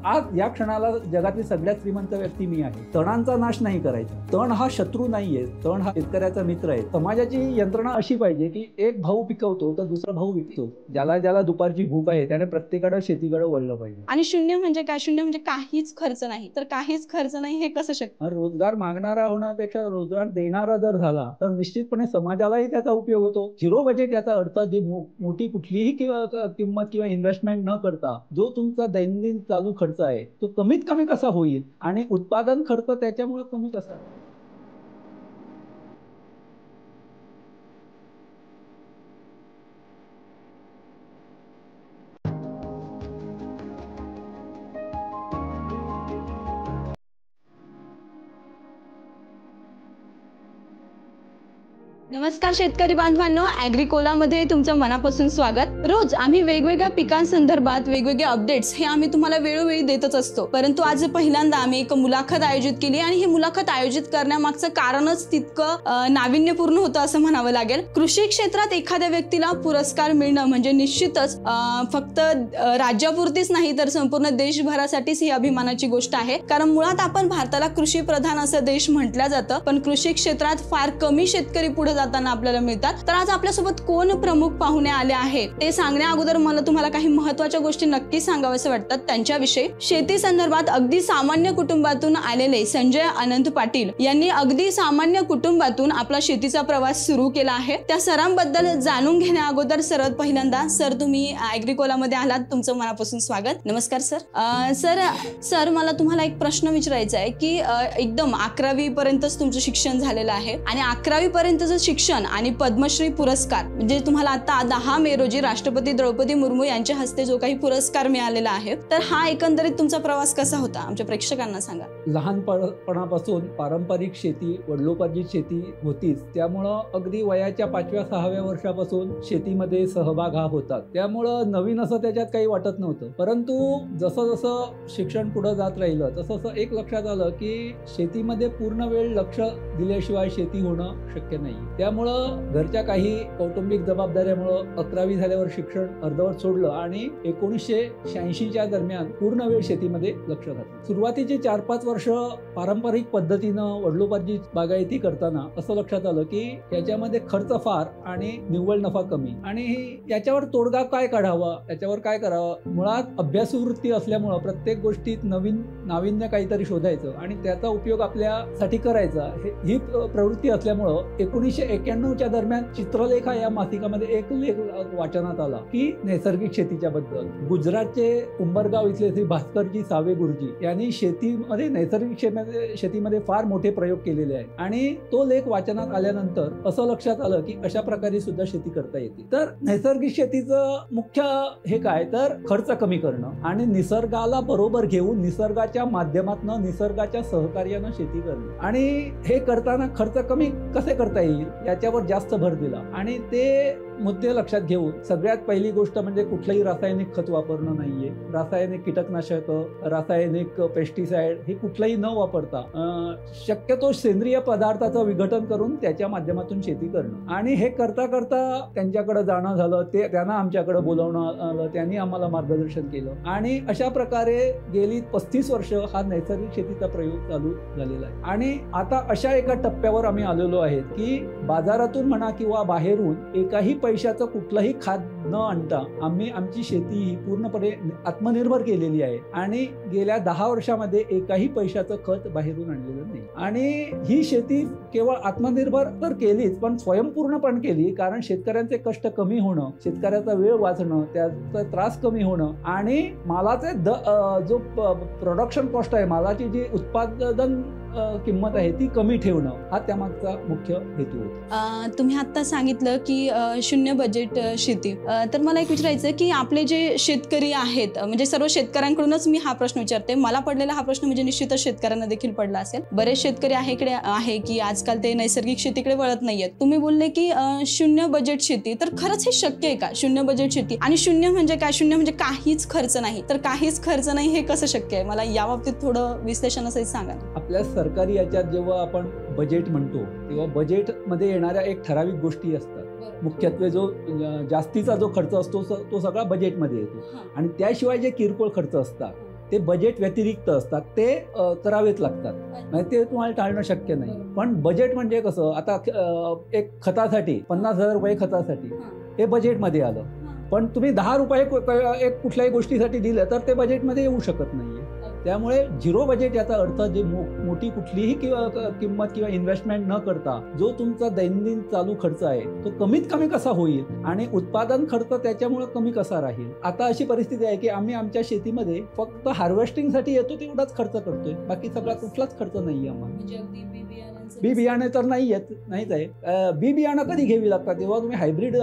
आज या क्षणाला जगातली सगळ्यात श्रीमंत व्यक्ती मी आहे. तणांचा नाश नाही करायचा. तण हा शत्रू नाहीये, तण हा शेतकऱ्याचा मित्र आहे. समाजाची यंत्रणा अशी पाहिजे की एक भाऊ पिकवतो तर दुसरा भाऊ विकतो. ज्याला ज्याला दुपारची भूक आहे त्याने प्रत्येकाकडे शेतीकडे वळलं पाहिजे. आणि शून्य म्हणजे काय? शून्य म्हणजे काहीच खर्च नाही. तर काहीच खर्च नाही हे कसं शक्य? रोजगार मागणारा होण्यापेक्षा रोजगार देणारा जर झाला तर निश्चितपणे समाजालाही त्याचा उपयोग होतो. झिरो बजेट याचा अर्थ जी मोठी कुठलीही किंमत किंवा इन्व्हेस्टमेंट न करता जो तुमचा दैनंदिन चालू खर्च आहे तो कमीत कमी कसा होईल आणि उत्पादन खर्च त्याच्यामुळे कमी कसा. नमस्कार शेतकरी बांधवांनो, ॲग्रिकोलामध्ये तुमचं मनापासून स्वागत. रोज आम्ही वेगवेगळ्या पिकांसंदर्भात वेगवेगळे अपडेट्स हे आम्ही तुम्हाला वेळोवेळी देतच असतो. परंतु आज पहिल्यांदा आम्ही एक मुलाखत आयोजित केली आणि ही मुलाखत आयोजित करण्यामागचं कारणच तितकं नाविन्यपूर्ण होतं असं म्हणावं लागेल. कृषी क्षेत्रात एखाद्या व्यक्तीला पुरस्कार मिळणं म्हणजे निश्चितच फक्त राज्यापुरतीच नाही तर संपूर्ण देशभरासाठीच ही अभिमानाची गोष्ट आहे. कारण मुळात आपण भारताला कृषी प्रधान असं देश म्हटलं जातं, पण कृषी क्षेत्रात फार कमी शेतकरी पुढे जाताना आपल्याला मिळतात. तर आज आपल्यासोबत कोण प्रमुख पाहुणे आले आहेत ते सांगण्या अगोदर मला तुम्हाला काही महत्त्वाच्या गोष्टी नक्की सांगाव्यास वाटतात त्यांच्याविषयी. शेती संदर्भात अगदी सामान्य कुटुंबातून आलेले संजय अनंत पाटील यांनी अगदी सामान्य कुटुंबातून आपला शेतीचा प्रवास सुरू केला आहे. त्या सरांबद्दल जाणून घेण्या अगोदर सर्वात पहिल्यांदा सर तुम्ही ॲग्रिकोलामध्ये आलात, तुमचं मनापासून स्वागत. नमस्कार सर. सर मला तुम्हाला एक प्रश्न विचारायचा आहे की एकदम 11वी पर्यंतच तुमचं शिक्षण झालेलं आहे आणि 11वी पर्यंतचं शिक्षण आणि पद्मश्री पुरस्कार म्हणजे तुम्हाला आता 10 मे रोजी राष्ट्रपती द्रौपदी मुर्मू यांच्या हस्ते जो काही पुरस्कार मिळालेला आहे, तर हा एकंदरीत तुमचा प्रवास कसा होता आमच्या प्रेक्षकांना सांगा. लहानपणापासून पारंपरिक शेती वडिलोपार्जित शेती होतीच, त्यामुळं अगदी वयाच्या 5व्या-6व्या वर्षापासून शेतीमध्ये सहभाग हा होता. त्यामुळं नवीन असं त्याच्यात काही वाटत नव्हतं. परंतु जसं जसं शिक्षण पुढे जात राहिलं तसं एक लक्षात आलं की शेतीमध्ये पूर्ण वेळ लक्ष दिल्याशिवाय शेती होणं शक्य नाही. त्यामुळं घरच्या काही कौटुंबिक जबाबदाऱ्यामुळं 11वी झाल्यावर शिक्षण अर्धवट सोडलं आणि 1986च्या दरम्यान पूर्ण वेळ शेतीमध्ये लक्ष घातलं. सुरुवातीचे 4-5 वर्ष पारंपरिक पद्धतीनं वडिलोपार्जित बागायती करताना असं लक्षात आलं की याच्यामध्ये खर्च फार आणि निव्वळ नफा कमी आणि याच्यावर तोडगा काय काढावा, याच्यावर काय करावं. मुळात अभ्यासू वृत्ती असल्यामुळं प्रत्येक गोष्टीत नाविन्य काहीतरी शोधायचं आणि त्याचा उपयोग आपल्यासाठी करायचा ही प्रवृत्ती असल्यामुळं 1991च्या दरम्यान चित्रलेखा या मासिकामध्ये एक लेख वाचनात आला की नैसर्गिक शेतीच्या बद्दल. गुजरातचे उंबरगाव इथले श्री भास्करजी सावे गुरुजी यांनी शेतीमध्ये नैसर्गिक शेतीमध्ये फार मोठे प्रयोग केलेले आहेत आणि तो लेख वाचनात आल्यानंतर असं लक्षात आलं की अशा प्रकारे सुद्धा शेती करता येते. तर नैसर्गिक शेतीचं मुख्य हे काय तर खर्च कमी करणं आणि निसर्गाला बरोबर घेऊन निसर्गाच्या माध्यमातून निसर्गाच्या सहकार्यानं शेती करणं आणि हे करताना खर्च कमी कसे करता येईल याच्यावर जास्त भर दिला आणि ते मुद्दे लक्षात घेऊन सगळ्यात पहिली गोष्ट म्हणजे कुठलंही रासायनिक खत वापरणं नाहीये. रासायनिक कीटकनाशक, रासायनिक पेस्टिसाइड हे कुठलंही न वापरता शक्यतो सेंद्रिय पदार्थाचं विघटन करून त्याच्या माध्यमातून शेती करणं आणि हे करता करता त्यांच्याकडे जाणं झालं, ते त्यांना आमच्याकडे बोलवणं आलं, त्यांनी आम्हाला मार्गदर्शन केलं आणि अशा प्रकारे गेली 35 वर्ष हा नैसर्गिक शेतीचा प्रयोग चालू झालेला आहे. आणि आता अशा एका टप्प्यावर आम्ही आलेलो आहेत की बाजारातून म्हणा किंवा बाहेरून एकाही पैशाचं कुठलंही खाद न आणता आम्ही आमची शेती ही पूर्णपणे आत्मनिर्भर केलेली आहे आणि गेल्या 10 वर्षामध्ये एकाही पैशाचं खत बाहेरून आणलेलं नाही. आणि ही शेती केवळ आत्मनिर्भर तर केलीच पण स्वयंपूर्ण पण केली, कारण शेतकऱ्यांचे कष्ट कमी होणं, शेतकऱ्याचा वेळ वाचणं, त्याचा त्रास कमी होणं आणि मालाचे जो प्रोडक्शन कॉस्ट आहे, मालाची जी उत्पादन किंमत आहे ती कमी ठेवणं हा त्यामागचा मुख्य हेतू होता. तुम्ही आता सांगितलं की शून्य बजेट शेती, तर मला एक विचारायचं की आपले जे शेतकरी आहेत म्हणजे सर्व शेतकऱ्यांकडूनच मी हा प्रश्न विचारते. मला पडलेला हा प्रश्न म्हणजे निश्चितच शेतकऱ्यांना देखील पडला असेल. बरेच शेतकरी आहे की आजकाल ते नैसर्गिक शेतीकडे वळत नाहीयेत. तुम्ही बोलले की शून्य बजेट शेती, तर खरंच हे शक्य आहे का शून्य बजेट शेती? आणि शून्य म्हणजे काय? शून्य म्हणजे काहीच खर्च नाही, तर काहीच खर्च नाही हे कसं शक्य आहे? मला या बाबतीत थोडं विश्लेषण असं सांगा. आपल्या सरकारी याच्यात जेव्हा आपण बजेट म्हणतो तेव्हा बजेटमध्ये येणाऱ्या एक ठराविक गोष्टी असतात. मुख्यत्वे जो जास्तीचा जो खर्च असतो तो सगळा बजेटमध्ये येतो आणि त्याशिवाय जे किरकोळ खर्च असतात ते बजेट व्यतिरिक्त असतात, ते करावेच लागतात, नाही ते तुम्हाला टाळणं शक्य नाही. पण बजेट म्हणजे कसं, आता एक खतासाठी 50,000 रुपये खतासाठी हे बजेटमध्ये आलं, पण तुम्ही 10 रुपये एक कुठल्याही गोष्टीसाठी दिलं तर ते बजेटमध्ये येऊ शकत नाहीये. त्यामुळे झिरो बजेट याचा अर्थ जे मोठी कुठलीही किंमत किंवा इन्व्हेस्टमेंट न करता जो तुमचा दैनंदिन चालू खर्च आहे तो कमीत कमी कसा होईल आणि उत्पादन खर्च त्याच्यामुळे कमी कसा राहील. आता अशी परिस्थिती आहे की आम्ही आमच्या शेतीमध्ये फक्त हार्वेस्टिंगसाठी येतो तेवढाच खर्च करतोय, बाकी सगळा कुठलाच खर्च नाहीये आम्हाला. बी बियाणे तर नाहीच आहे. बी बियाणं कधी घ्यावी लागतात, जेव्हा तुम्ही हायब्रिड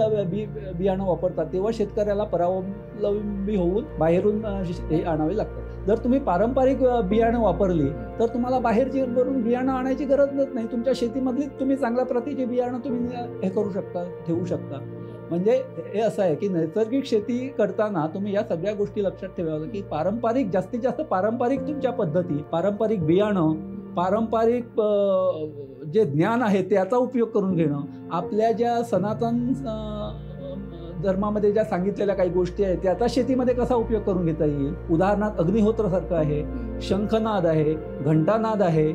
बियाणं वापरतात तेव्हा शेतकऱ्याला परावलंबी होऊन बाहेरून हे आणावे लागतात. जर तुम्ही पारंपरिक बियाणं वापरली तर तुम्हाला बाहेरची वरून बियाणं आणायची गरजच नाही. तुमच्या शेतीमधलीच तुम्ही चांगल्या प्रतीचे बियाणं तुम्ही हे करू शकता, ठेवू शकता. म्हणजे हे असं आहे की नैसर्गिक शेती करताना तुम्ही या सगळ्या गोष्टी लक्षात ठेवाव्या की पारंपरिक, जास्तीत जास्त पारंपरिक तुमच्या पद्धती, पारंपरिक बियाणं, पारंपरिक जे ज्ञान आहे त्याचा उपयोग करून घेणं. आपल्या ज्या सनातन धर्मामध्ये ज्या सांगितलेल्या काही गोष्टी आहेत त्याचा शेतीमध्ये कसा उपयोग करून घेता येईल. उदाहरणार्थ अग्निहोत्रसारखं आहे, शंखनाद आहे, घंटानाद आहे,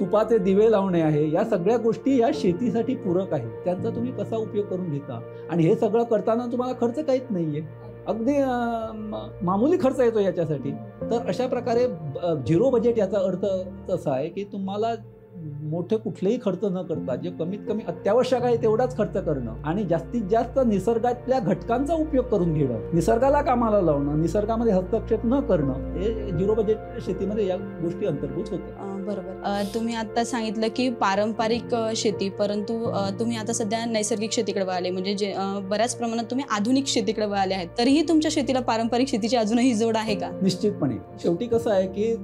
तुपाचे दिवे लावणे आहे, या सगळ्या गोष्टी या शेतीसाठी पूरक आहेत. त्यांचा तुम्ही कसा उपयोग करून घेता आणि हे सगळं करताना तुम्हाला खर्च काहीच नाहीये, अगदी मामूली खर्च येतो याच्यासाठी. तर अशा प्रकारे झिरो बजेट याचा अर्थ असा आहे की तुम्हाला मोठे कुठलेही खर्च न करता जे कमीत कमी अत्यावश्यक आहे तेवढाच खर्च करणं आणि जास्तीत जास्त निसर्गातल्या घटकांचा उपयोग करून घेणं, निसर्गाला कामाला लावणं, निसर्गामध्ये हस्तक्षेप न करणं, हे झिरो बजेट शेतीमध्ये या गोष्टी अंतर्भूत होतात. बरोबर. तुम्ही आता सांगितलं की पारंपरिक शेती, परंतु तुम्ही आता सध्या नैसर्गिक शेतीकडे वळाले, म्हणजे जे बऱ्याच प्रमाणात तुम्ही आधुनिक शेतीकडे वळाले आहेत. तरीही तुमच्या शेतीला पारंपरिक शेतीची अजूनही जोड आहे का? निश्चितपणे. शेवटी कसं आहे की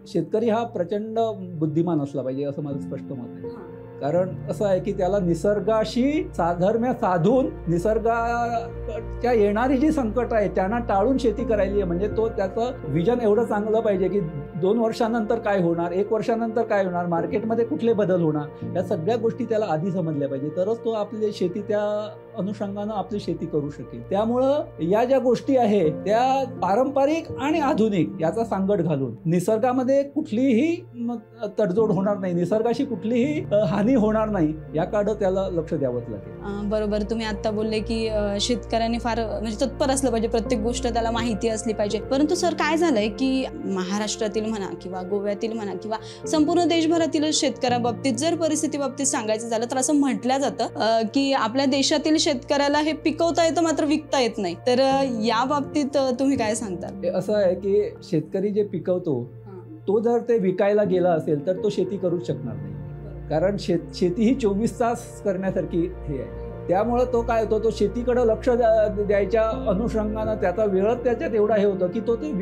शेतकरी हा प्रचंड बुद्धिमान असला पाहिजे असं माझं स्पष्ट मत आहे. कारण असं आहे की त्याला निसर्गाशी साधर्म्य साधून निसर्गाच्या येणारी जी संकट आहे त्यांना टाळून शेती करायची आहे. म्हणजे तो त्याचं विजन एवढं चांगलं पाहिजे की 2 वर्षानंतर काय होणार, 1 वर्षानंतर काय होणार, मार्केटमध्ये कुठले बदल होणार, या सगळ्या गोष्टी त्याला आधी समजल्या पाहिजे, तरच तो आपली शेती त्या अनुषंगानं आपली शेती करू शकेल. त्यामुळं या ज्या गोष्टी आहेत त्या पारंपरिक आणि आधुनिक याचा सांगड घालून निसर्गामध्ये कुठलीही तडजोड होणार नाही, निसर्गाशी कुठलीही हानी होणार नाही, याकडे त्याला लक्ष द्यावंच लागेल. बरोबर. तुम्ही आता बोलले की शेतकऱ्यांनी फार म्हणजे तत्पर असलं पाहिजे, प्रत्येक गोष्ट त्याला माहिती असली पाहिजे. परंतु सर काय झालंय की महाराष्ट्रातील म्हणा किंवा गोव्यातील म्हणा किंवा संपूर्ण देशभरातील शेतकऱ्याबाबतीत जर परिस्थिती बाबतीत सांगायचं झालं तर असं म्हटलं जातं की आपल्या देशातील शेतकऱ्याला हे पिकवता येतं मात्र विकता येत नाही. तर या बाबतीत तुम्ही काय सांगता? असं आहे की शेतकरी जे पिकवतो तो जर ते विकायला गेला असेल तर तो शेती करूच शकणार नाही. कारण शेती ही 24 तास करण्यासारखी हे आहे. त्यामुळं तो काय होतो, तो शेतीकडे लक्ष द्यायच्या अनुषंगानं त्याचा वेळच त्याच्यात एवढा हे होतं की तो ते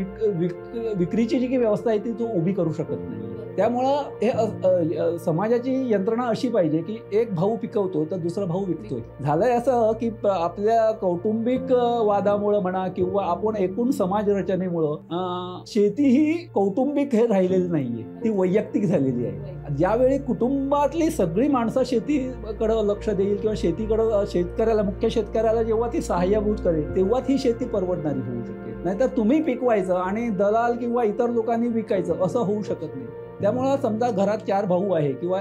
विक्रीची जी काही व्यवस्था आहे ती तो उभी करू शकत नाही. त्यामुळं हे समाजाची यंत्रणा अशी पाहिजे की एक भाऊ पिकवतो तर दुसरा भाऊ विकतोय. झालंय असं की आपल्या कौटुंबिक वादामुळं म्हणा किंवा आपण एकूण समाज रचनेमुळं शेती ही कौटुंबिक हे राहिलेली नाहीये, ती वैयक्तिक झालेली आहे. ज्यावेळी कुटुंबातली सगळी माणसं शेतीकडे लक्ष देईल किंवा शेतीकडे शेतकऱ्याला, मुख्य शेतकऱ्याला जेव्हा ती सहाय्यभूत करेल तेव्हा ती शेती परवडणारी होऊ शकते. नाहीतर तुम्ही पिकवायचं आणि दलाल किंवा इतर लोकांनी विकायचं असं होऊ शकत नाही. त्यामुळं समजा घरात 4 भाऊ आहे किंवा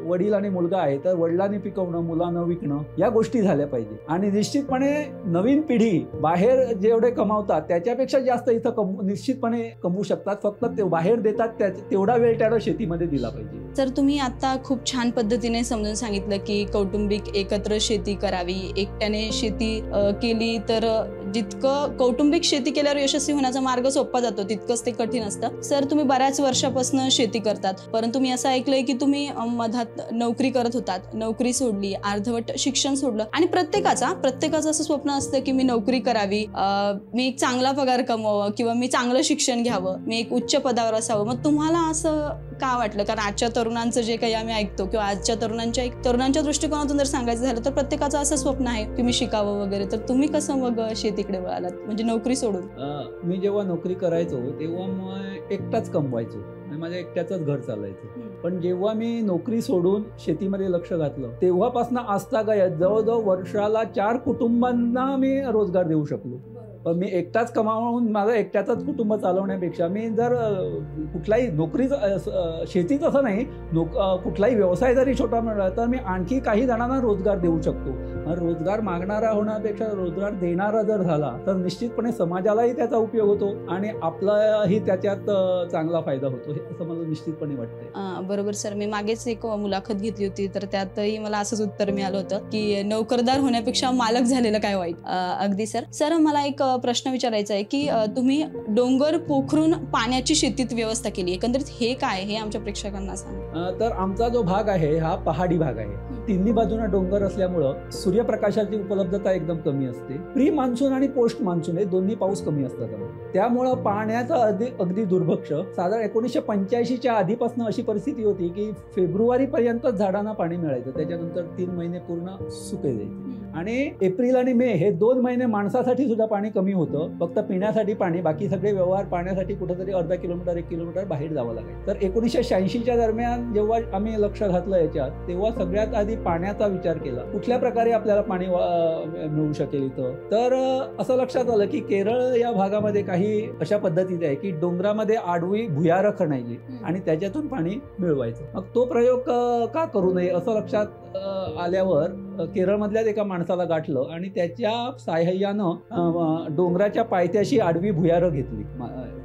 वडील आणि मुलगा आहे तर वडिलांनी पिकवणं, मुलांना विकणं या गोष्टी झाल्या पाहिजे. आणि निश्चितपणे नवीन पिढी बाहेर जेवढे कमावतात त्याच्यापेक्षा जास्त इथं निश्चितपणे कमवू शकतात. फक्त ते बाहेर देतात तेवढा वेळ त्याला शेतीमध्ये दिला पाहिजे. तर तुम्ही आता खूप छान पद्धतीने समजून सांगितलं की कौटुंबिक एकत्र शेती करावी, एकट्याने शेती केली तर जितकं कौटुंबिक शेती केल्यावर यशस्वी होण्याचा मार्ग सोपा जातो तितकंच ते कठीण असतं. सर, तुम्ही बऱ्याच वर्षापासून शेती करतात, परंतु मी असं ऐकलंय की तुम्ही मधात नोकरी करत होतात, नोकरी सोडली, अर्धवट शिक्षण सोडलं आणि प्रत्येकाचं असं स्वप्न असतं की मी नोकरी करावी, मी एक चांगला पगार कमवावं किंवा मी चांगलं शिक्षण घ्यावं, मी एक उच्च पदावर असावं. मग तुम्हाला असं का वाटलं? कारण आजच्या तरुणांचं जे काही आम्ही ऐकतो किंवा आजच्या तरुणांच्या दृष्टिकोनातून जर सांगायचं झालं तर प्रत्येकाचं असं स्वप्न आहे की मी शिकावं वगैरे. तर तुम्ही कसं मग शेतीकडे वळालात, म्हणजे नोकरी सोडून? मी जेव्हा नोकरी करायचो तेव्हा मग एकटाच कमवायचो आणि माझ्या एकट्याचंच घर चालायचं. पण जेव्हा मी नोकरी सोडून शेतीमध्ये लक्ष घातलं तेव्हापासून आजतागायत जवळजवळ वर्षाला 4 कुटुंबांना मी रोजगार देऊ शकलो. पण मी एकटाच कमावून माझं एकट्याचंच कुटुंब चालवण्यापेक्षा मी जर कुठलाही शेतीच असं नाही, कुठलाही व्यवसाय जरी छोटा मिळाला तर मी आणखी काही जणांना रोजगार देऊ शकतो. रोजगार मागणारा होण्यापेक्षा रोजगार देणारा जर झाला तर निश्चितपणे समाजालाही त्याचा उपयोग होतो आणि आपलाही त्याच्यात चांगला फायदा होतो, हे असं मला निश्चितपणे वाटतंय. बरोबर सर, मी मागेच एक मुलाखत घेतली होती तर त्यातही मला असंच उत्तर मिळालं होतं की नोकरदार होण्यापेक्षा मालक झालेलं काय वाईट. अगदी सर मला एक प्रश्न विचारायचा आहे की तुम्ही डोंगर पोखरून पाण्याची शेतीत व्यवस्था केली, एकंदरीत हे काय, हे आमच्या प्रेक्षकांना सांगा. तर आमचा जो भाग आहे हा पहाडी भाग आहे. तिन्ही बाजूने डोंगर असल्यामुळं सूर्यप्रकाशाची उपलब्धता एकदम कमी असते. प्री मान्सून आणि पोस्ट मान्सून हे दोन्ही पाऊस कमी असतात. त्यामुळं पाण्याचं अगदी दुर्भक्ष. साधारण 1985च्या आधीपासून अशी परिस्थिती होती की फेब्रुवारीपर्यंत झाडांना पाणी मिळायचं, त्याच्यानंतर 3 महिने पूर्ण सुके जायचे आणि एप्रिल आणि मे हे 2 महिने माणसासाठी सुद्धा पाणी कमी होतं, फक्त पिण्यासाठी पाणी. बाकी सगळे व्यवहार पाण्यासाठी कुठेतरी अर्धा किलोमीटर 1 किलोमीटर बाहेर जावं लागायचं. तर 1986च्या दरम्यान जेव्हा आम्ही लक्ष घातलं याच्यात, तेव्हा सगळ्यात आधी पाण्याचा विचार केला, कुठल्या प्रकारे आपल्याला पाणी मिळू शकेल इथं. तर असं लक्षात आलं की केरळ या भागामध्ये काही अशा पद्धतीचे आहे की डोंगरामध्ये आडवी भुयारं खणायची आणि त्याच्यातून पाणी मिळवायचं. मग तो प्रयोग का करू नये असं लक्षात आल्यावर केरळमधल्याच एका माणसाला गाठलं आणि त्याच्या साहाय्यानं डोंगराच्या पायथ्याशी आडवी भुयारं घेतली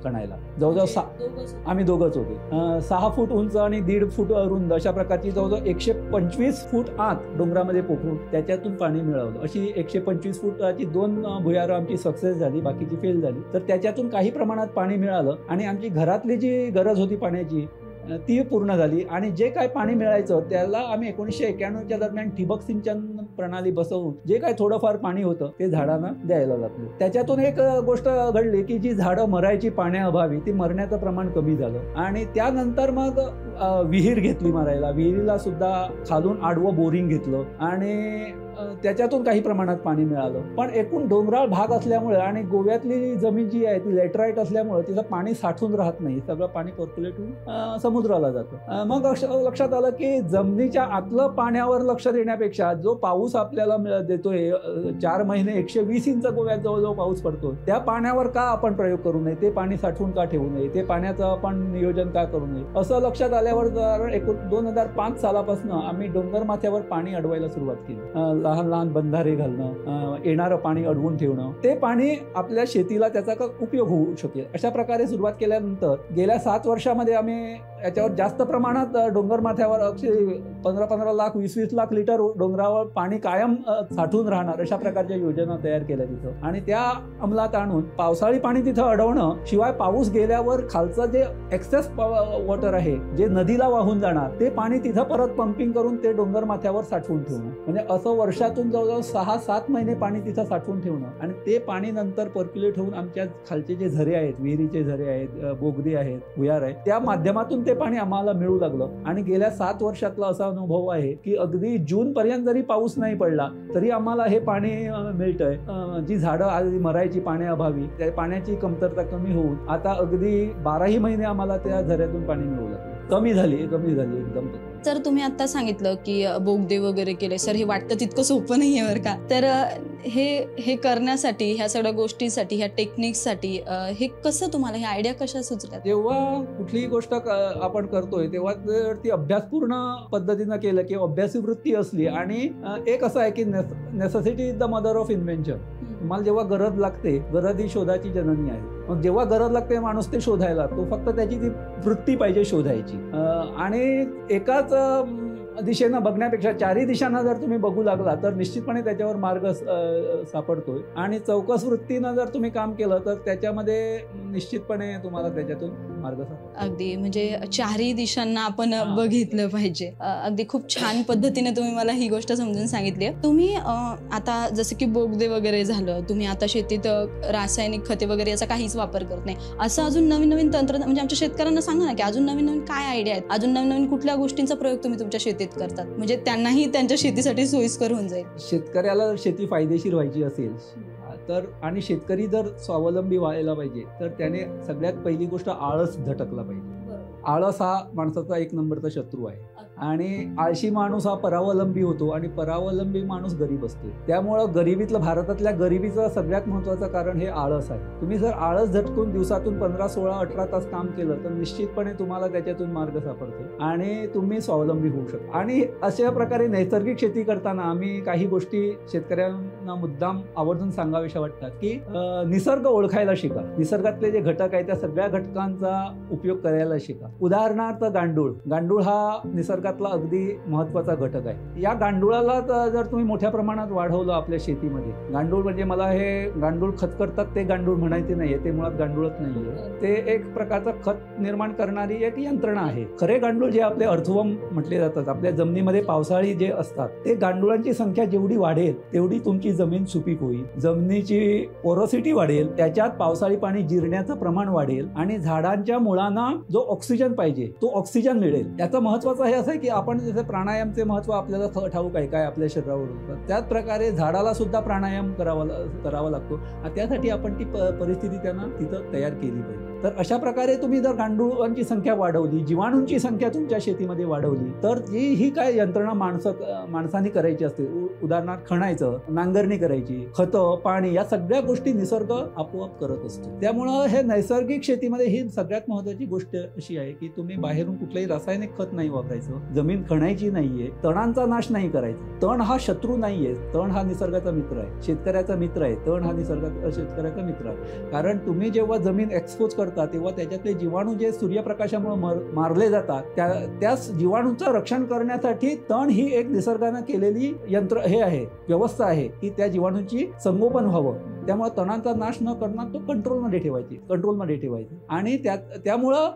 खणायला. जवळजवळ आम्ही दोघंच होते. 6 फूट उंच आणि 1.5 फूट रुंद अशा प्रकारची जवळजवळ 125 फूट आत डोंगरामध्ये पोखरून त्याच्यातून पाणी मिळवलं. अशी 125 फुटाची 2 भुयारं आमची सक्सेस झाली, बाकीची फेल झाली. तर त्याच्यातून काही प्रमाणात पाणी मिळालं आणि आमची घरातली जी गरज होती पाण्याची ती पूर्ण झाली. आणि जे काय पाणी मिळायचं त्याला आम्ही 1991च्या दरम्यान ठिबक सिंचन प्रणाली बसवून जे काय थोडंफार पाणी होतं ते झाडांना द्यायला लागलो. त्याच्यातून एक गोष्ट घडली की जी झाडं मरायची पाण्याअभावी, ती मरण्याचं प्रमाण कमी झालं. आणि त्यानंतर मग विहीर घेतली मारायला. विहिरीला सुद्धा खालून आडवं बोरिंग घेतलं आणि त्याच्यातून काही प्रमाणात पाणी मिळालं. पण एकूण डोंगराळ भाग असल्यामुळे आणि गोव्यातली जमीन जी आहे ती लॅटराईट असल्यामुळे तिचं पाणी साठून राहत नाही, सगळं पाणी पर्क्युलेट होऊन समुद्राला जातं. मग लक्षात आलं की जमिनीच्या आतलं पाण्यावर लक्ष देण्यापेक्षा जो पाऊस आपल्याला देतोय 4 महिने 120 इंच गोव्यात जवळजवळ पाऊस पडतो, त्या पाण्यावर का आपण प्रयोग करू नये, ते पाणी साठवून का ठेवू नये, ते पाण्याचं आपण नियोजन का करू नये असं लक्षात आल्यावर 2005 सालापासून आम्ही डोंगर माथ्यावर पाणी अडवायला सुरुवात केली. लहान लहान बंधारे घालणं, येणारं पाणी अडवून ठेवणं, ते पाणी आपल्या शेतीला त्याचा उपयोग होऊ शकेल अशा प्रकारे सुरुवात केल्यानंतर गेल्या 7 वर्षामध्ये आम्ही याच्यावर जास्त प्रमाणात डोंगर माथ्यावर 15 लाख 20 लाख लिटर डोंगरावर पाणी कायम साठून राहणार अशा प्रकारच्या योजना तयार केल्या तिथं. आणि त्या अंमलात आणून पावसाळी पाणी तिथं अडवणं, शिवाय पाऊस गेल्यावर खालचं जे एक्सेस वॉटर आहे जे नदीला वाहून जाणार ते पाणी तिथं परत पंपिंग करून ते डोंगर माथ्यावर साठवून ठेवणं. म्हणजे असं वर्षातून जवळजवळ 6-7 महिने पाणी तिथं साठवून ठेवणं आणि ते पाणी नंतर पर्क्युलेट होऊन आमच्या खालचे जे झरे आहेत, विहिरीचे झरे आहेत, बोगदी आहेत, भुयार आहेत, त्या माध्यमातून ते पाणी आम्हाला मिळू लागलं. आणि गेल्या 7 वर्षातला असा अनुभव आहे की अगदी जून पर्यंत जरी पाऊस नाही पडला तरी आम्हाला हे पाणी मिळतंय. जी झाडं आधी मरायची पाण्याअभावी, त्या पाण्याची कमतरता कमी होऊन आता अगदी 12ही महिने आम्हाला त्या झऱ्यातून पाणी मिळू लागलं. कमी झाली एकदम. सर तुम्ही आता सांगितलं की बोगदे वगैरे केले. सर हे वाटतं तितकं सोपं नाहीये बरं का. तर हे करण्यासाठी, ह्या सगळ्या गोष्टीसाठी, ह्या टेक्निक्ससाठी हे कसं तुम्हाला, ह्या आयडिया कशा सुचल्या? जेव्हा कुठलीही गोष्ट आपण करतोय तेव्हा ती अभ्यासपूर्ण पद्धतीनं केलं किंवा अभ्यासी वृत्ती असली आणि एक असं आहे की necessity is the mother of invention. तुम्हाला जेव्हा गरज लागते, गरज ही शोधाची जननी आहे. मग जेव्हा गरज लागते माणूस ते शोधायला, तो फक्त त्याची ती वृत्ती पाहिजे शोधायची. आणि एकाच दिशेनं बघण्यापेक्षा 4ही दिशांना जर तुम्ही बघू लागला तर निश्चितपणे त्याच्यावर मार्ग सापडतोय. आणि चौकस वृत्तीनं जर तुम्ही काम केलं तर त्याच्यामध्ये निश्चितपणे तुम्हाला त्याच्यातून मार्ग सापडतो. अगदी म्हणजे 4ही दिशांना आपण बघितलं पाहिजे. अगदी खूप छान पद्धतीने तुम्ही मला ही गोष्ट समजून सांगितली. तुम्ही आता जसं की बोगदे वगैरे झालं, तुम्ही आता शेतीत रासायनिक खते वगैरे याचा काहीच वापर करत नाही, असं अजून नवीन तंत्रज्ञान म्हणजे आमच्या शेतकऱ्यांना सांगा ना की अजून नवीन काय आयडिया आहेत, अजून नवीन कुठल्या गोष्टींचा प्रयोग तुम्ही तुमच्या शेतीत करतात म्हणजे त्यांनाही त्यांच्या शेतीसाठी सोयीस्कर होऊन जाईल. शेतकऱ्याला शेती फायदेशीर व्हायची असेल तर आणि शेतकरी जर स्वावलंबी व्हायला पाहिजे तर त्याने सगळ्यात पहिली गोष्ट आळस झटकला पाहिजे. आळस हा माणसाचा 1 नंबरचा शत्रू आहे. आणि आळशी माणूस हा परावलंबी होतो आणि परावलंबी माणूस गरीब असतो. त्यामुळं गरिबीतलं, भारतातल्या गरिबीचं सगळ्यात महत्त्वाचं कारण हे आळस आहे. तुम्ही जर आळस झटकून दिवसातून 15, 16, 18 तास काम केलं तर निश्चितपणे तुम्हाला त्याच्यातून मार्ग सापडतो आणि तुम्ही स्वावलंबी होऊ शकता. आणि अशा प्रकारे नैसर्गिक शेती करताना आम्ही काही गोष्टी शेतकऱ्यांना मुद्दाम आवर्जून सांगाव्याशा वाटतात की निसर्ग ओळखायला शिका. निसर्गातले जे घटक आहेत त्या सगळ्या घटकांचा उपयोग करायला शिका. उदाहरणार्थ गांडूळ हा निसर्गातला अगदी महत्त्वाचा घटक आहे. या गांडुळाला जर तुम्ही मोठ्या प्रमाणात वाढवलं आपल्या शेतीमध्ये, गांडूळ म्हणजे मला हे गांडूळ खत करतात ते गांडूळ म्हणायचे नाहीये, ते मुळात गांडूळच नाहीये, ते एक प्रकारचं खत निर्माण करणारी एक यंत्रणा आहे. खरे गांडूळ जे आपले अर्थवर्म म्हटले जातात, आपल्या जमिनीमध्ये पावसाळी जे असतात, ते गांडुळांची संख्या जेवढी वाढेल तेवढी तुमची जमीन सुपीक होईल, जमिनीची पोरोसिटी वाढेल, त्याच्यात पावसाळी पाणी जिरण्याचं प्रमाण वाढेल आणि झाडांच्या मुळांना जो ऑक्सिजन पाहिजे तो ऑक्सिजन मिळेल. याचं महत्त्वाचं हे असं आहे की आपण जसं प्राणायामचे महत्त्व आपल्याला ठाऊक आहे काय आपल्या शरीरावर होतं, त्याच प्रकारे झाडाला सुद्धा प्राणायाम करावा लागतो. त्यासाठी आपण ती परिस्थिती त्यांना तिथं तयार केली पाहिजे. तर अशा प्रकारे तुम्ही जर गांडुळांची संख्या वाढवली, जीवाणूंची संख्या तुमच्या शेतीमध्ये वाढवली, तर ही काय यंत्रणा माणसांनी करायची असते. उदाहरणार्थ खणायचं, नांगरणी करायची, खतं, पाणी, या सगळ्या गोष्टी निसर्ग आपोआप करत असतो. त्यामुळं हे नैसर्गिक शेतीमध्ये ही सगळ्यात महत्त्वाची गोष्ट अशी आहे की तुम्ही बाहेरून कुठलंही रासायनिक खत नाही वापरायचं, जमीन खणायची नाहीये, तणांचा नाश नाही करायचा. तण हा शत्रू नाहीये, तण हा निसर्गाचा मित्र आहे, शेतकऱ्याचा मित्र आहे. तण हा शेतकऱ्याचा मित्र आहे. कारण तुम्ही जेव्हा जमीन एक्सपोज करता तेव्हा त्याच्यातले जीवाणू जे सूर्यप्रकाशामुळे मारले जातात, त्या जीवाणूंचं रक्षण करण्यासाठी तण ही एक निसर्गानं केलेली हे आहे, व्यवस्था आहे की त्या जीवाणूंची संगोपन व्हावं. त्यामुळे तणांचा नाश न करणं तो कंट्रोलमध्ये ठेवायची आणि त्यामुळं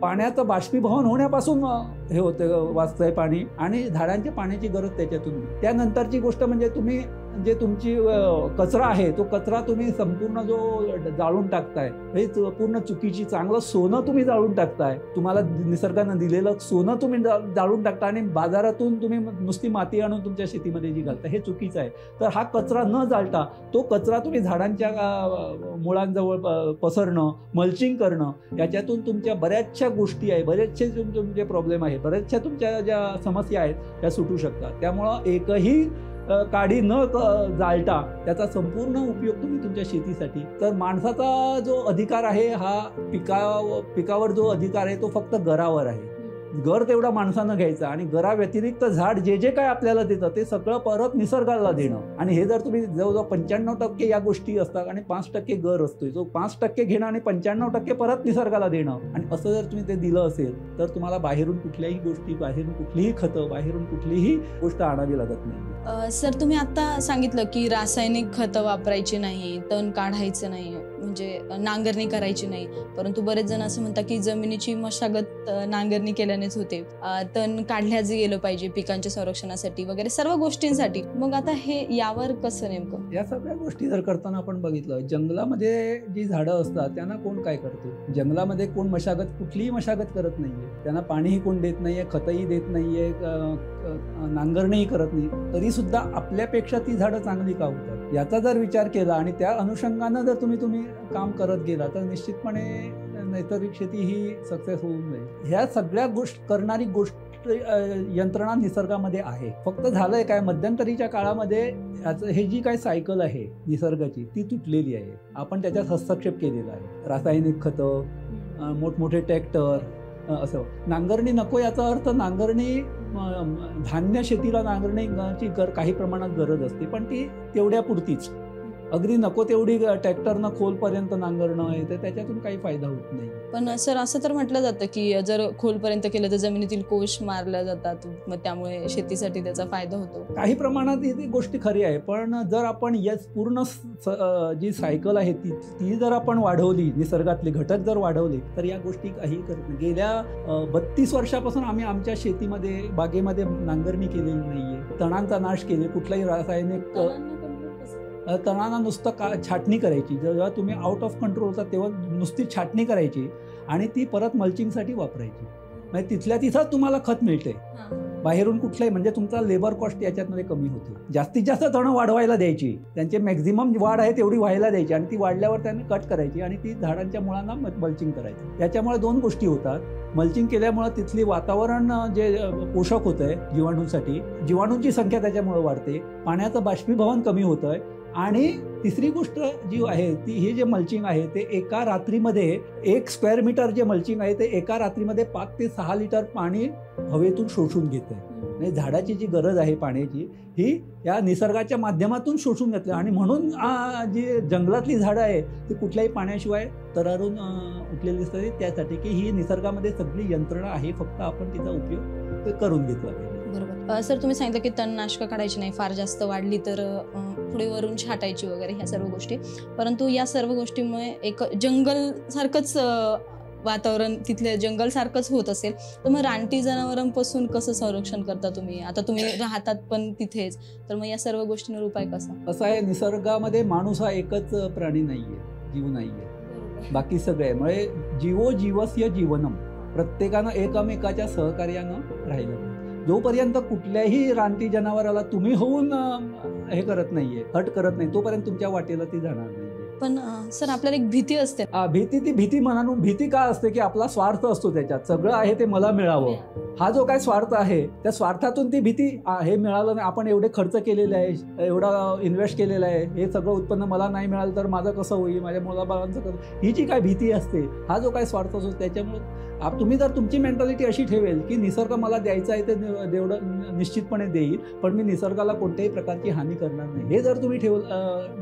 पाण्याचं बाष्पीभवन होण्यापासून हे होतं, वाचतंय पाणी, आणि झाडांच्या पाण्याची गरज त्याच्यातून. त्यानंतरची गोष्ट म्हणजे तुम्ही जे तुमची कचरा आहे तो कचरा तुम्ही संपूर्ण जो जाळून टाकताय, हे पूर्ण चुकीची. चांगलं सोनं तुम्ही जाळून टाकताय, तुम्हाला निसर्गानं दिलेलं सोनं तुम्ही जाळून टाकता आणि बाजारातून तुम्ही नुसती माती आणून तुमच्या शेतीमध्ये जी घालता, हे चुकीचं आहे. तर हा कचरा न जाळता तो कचरा तुम्ही झाडांच्या मुळांजवळ पसरणं, मल्चिंग करणं, याच्यातून तुमच्या बऱ्याचशा गोष्टी आहे, बरेचसे तुमचे प्रॉब्लेम आहे, बऱ्याचशा तुमच्या ज्या समस्या आहेत त्या सुटू शकतात. त्यामुळं एकही काडी न जाळता त्याचा संपूर्ण उपयोग तुम्ही तुमच्या शेतीसाठी. तर माणसाचा जो अधिकार आहे हा पिकावर जो अधिकार आहे तो फक्त घरावर आहे. घर तेवढा माणसानं घ्यायचं आणि घरा व्यतिरिक्त झाड जे काय आपल्याला देतं ते सगळं परत निसर्गाला देणं. आणि हे जर तुम्ही जवळजवळ 95% या गोष्टी असतात आणि 5% घर असतोय, जो 5% घेणं आणि 95% परत निसर्गाला देणं. आणि असं जर तुम्ही ते दिलं असेल तर तुम्हाला बाहेरून कुठल्याही गोष्टी, बाहेरून कुठलीही खतं, बाहेरून कुठलीही गोष्ट आणावी लागत नाही. सर, तुम्ही आता सांगितलं की रासायनिक खतं वापरायची नाही, तण काढायचं नाही, म्हणजे नांगरणी करायची नाही. परंतु बरेच जण असं म्हणतात की जमिनीची मशागत नांगरणी केल्यानेच होते, तण काढल्याच गेलं पाहिजे पिकांच्या संरक्षणासाठी वगैरे सर्व गोष्टींसाठी. मग आता हे यावर कसं नेमकं? या सगळ्या गोष्टी जर करताना आपण बघितलं, जंगलामध्ये जी झाडं असतात त्यांना कोण काय करते? जंगलामध्ये कोण कुठलीही मशागत करत नाहीये, त्यांना पाणीही कोण देत नाहीये, खतही देत नाहीये, नांगरणीही करत नाही, तरी सुद्धा आपल्यापेक्षा ती झाडं चांगली का होतात याचा जर विचार केला आणि त्या अनुषंगानं जर तुम्ही काम करत गेला तर निश्चितपणे नैसर्गिक शेती ही सक्सेस होऊन जाईल. ह्या सगळ्या करणारी गोष्ट यंत्रणा निसर्गामध्ये आहे. फक्त झालंय काय, मध्यंतरीच्या काळामध्ये हे जी काय सायकल आहे निसर्गाची ती तुटलेली आहे. आपण त्याच्यात हस्तक्षेप केलेला आहे. रासायनिक खतं, मोठमोठे ट्रॅक्टर, असं. नांगरणी नको याचा अर्थ नांगरणी, धान्य शेतीला नांगरणीची काही प्रमाणात गरज असते, पण ती तेवढ्या पुरतीच. अगदी नको तेवढी ट्रॅक्टरनं खोलपर्यंत नांगरणं आहे तर त्याच्यातून काही फायदा होत नाही. पण सर, असं तर म्हटलं जातं की जर खोलपर्यंत केलं तर जमिनीतील कोश मारल्या जातात, मग त्यामुळे शेतीसाठी त्याचा फायदा होतो. काही प्रमाणात ही गोष्टी खरी आहे, पण जर आपण पूर्ण जी सायकल आहे ती जर आपण वाढवली, निसर्गातले घटक जर वाढवले तर या गोष्टी काही करत नाही. गेल्या 32 वर्षापासून आम्ही आमच्या शेतीमध्ये, बागेमध्ये नांगरणी केलेली नाहीये, तणांचा नाश केले, कुठलाही रासायनिक तणांना नुसतं छाटणी करायची. जेव्हा तुम्ही आउट ऑफ कंट्रोल होता तेव्हा नुसती छाटणी करायची आणि ती परत मल्चिंगसाठी वापरायची. म्हणजे तिथल्या तिथंच तुम्हाला खत मिळते. बाहेरून कुठलाही म्हणजे तुमचा लेबर कॉस्ट याच्यातमध्ये कमी होते. जास्तीत जास्त तणं वाढवायला द्यायची, त्यांचे मॅक्झिमम वाढ आहे तेवढी व्हायला द्यायची आणि ती वाढल्यावर त्यांनी कट करायची आणि ती झाडांच्या मुळांना मल्चिंग करायची. याच्यामुळे 2 गोष्टी होतात. मल्चिंग केल्यामुळे तिथली वातावरण जे पोषक होत आहे जीवाणूंसाठी, जीवाणूंची संख्या त्याच्यामुळे वाढते, पाण्याचं बाष्पीभवन कमी होतं आहे. आणि तिसरी गोष्ट जी आहे ती हे जे मल्चिंग आहे ते एका रात्रीमध्ये 1 स्क्वेअर मीटर जे मल्चिंग आहे ते एका रात्रीमध्ये 5 ते 6 लिटर पाणी हवेतून शोषून घेत आहे. म्हणजे झाडाची जी गरज आहे पाण्याची ही या निसर्गाच्या माध्यमातून शोषून घेतलं आणि म्हणून जी जंगलातली झाडं आहे ती कुठल्याही पाण्याशिवाय तरारून उठलेली असतात, त्यासाठी की ही निसर्गामध्ये सगळी यंत्रणा आहे, फक्त आपण तिचा उपयोग करून घेतला पाहिजे. बरोबर. सर तुम्ही सांगितलं की तणनाशकं काढायची नाही, फार जास्त वाढली तर पुढे वरून छाटायची वगैरे ह्या सर्व गोष्टी, परंतु या सर्व गोष्टीमुळे एक जंगल सारखंच वातावरण तिथले जंगल सारखंच होत असेल, तर मग रानटी जनावरांपासून कसं संरक्षण करता तुम्ही? आता तुम्ही राहतात पण तिथेच, तर मग या सर्व गोष्टींवर उपाय कसा? असं आहे, निसर्गामध्ये माणूस हा एकच प्राणी नाहीये, जीव नाहीये, बाकी सगळे. म्हणजे जीवो जीवस्य जीवनम, प्रत्येकानं एकमेकाच्या सहकार्यानं राहिलं. जोपर्यंत कुठल्याही रानटी जनावराला तुम्ही होऊन हे करत नाहीये, हट करत नाही, तोपर्यंत तुमच्या वाटेला ती जाणार नाही. पण सर आपल्याला एक भीती असते. भीती म्हणून भीती का असते की आपला स्वार्थ असतो त्याच्यात, सगळं आहे ते मला मिळावं, हा जो काय स्वार्थ आहे त्या स्वार्थातून ती भीती, हे मिळालं नाही, आपण एवढे खर्च केलेले आहे, एवढा इन्व्हेस्ट केलेला आहे, हे सगळं उत्पन्न मला नाही मिळालं तर माझं कसं होईल, माझ्या मुलाबाळांचं कसं, ही जी काय भीती असते, हा जो काय स्वार्थ असतो त्याच्यामुळे तुम्ही जर तुमची मेंटॅलिटी अशी ठेवेल की निसर्ग मला द्यायचं आहे ते तेवढं निश्चितपणे देईल, पण मी निसर्गाला कोणत्याही प्रकारची हानी करणार नाही, हे जर तुम्ही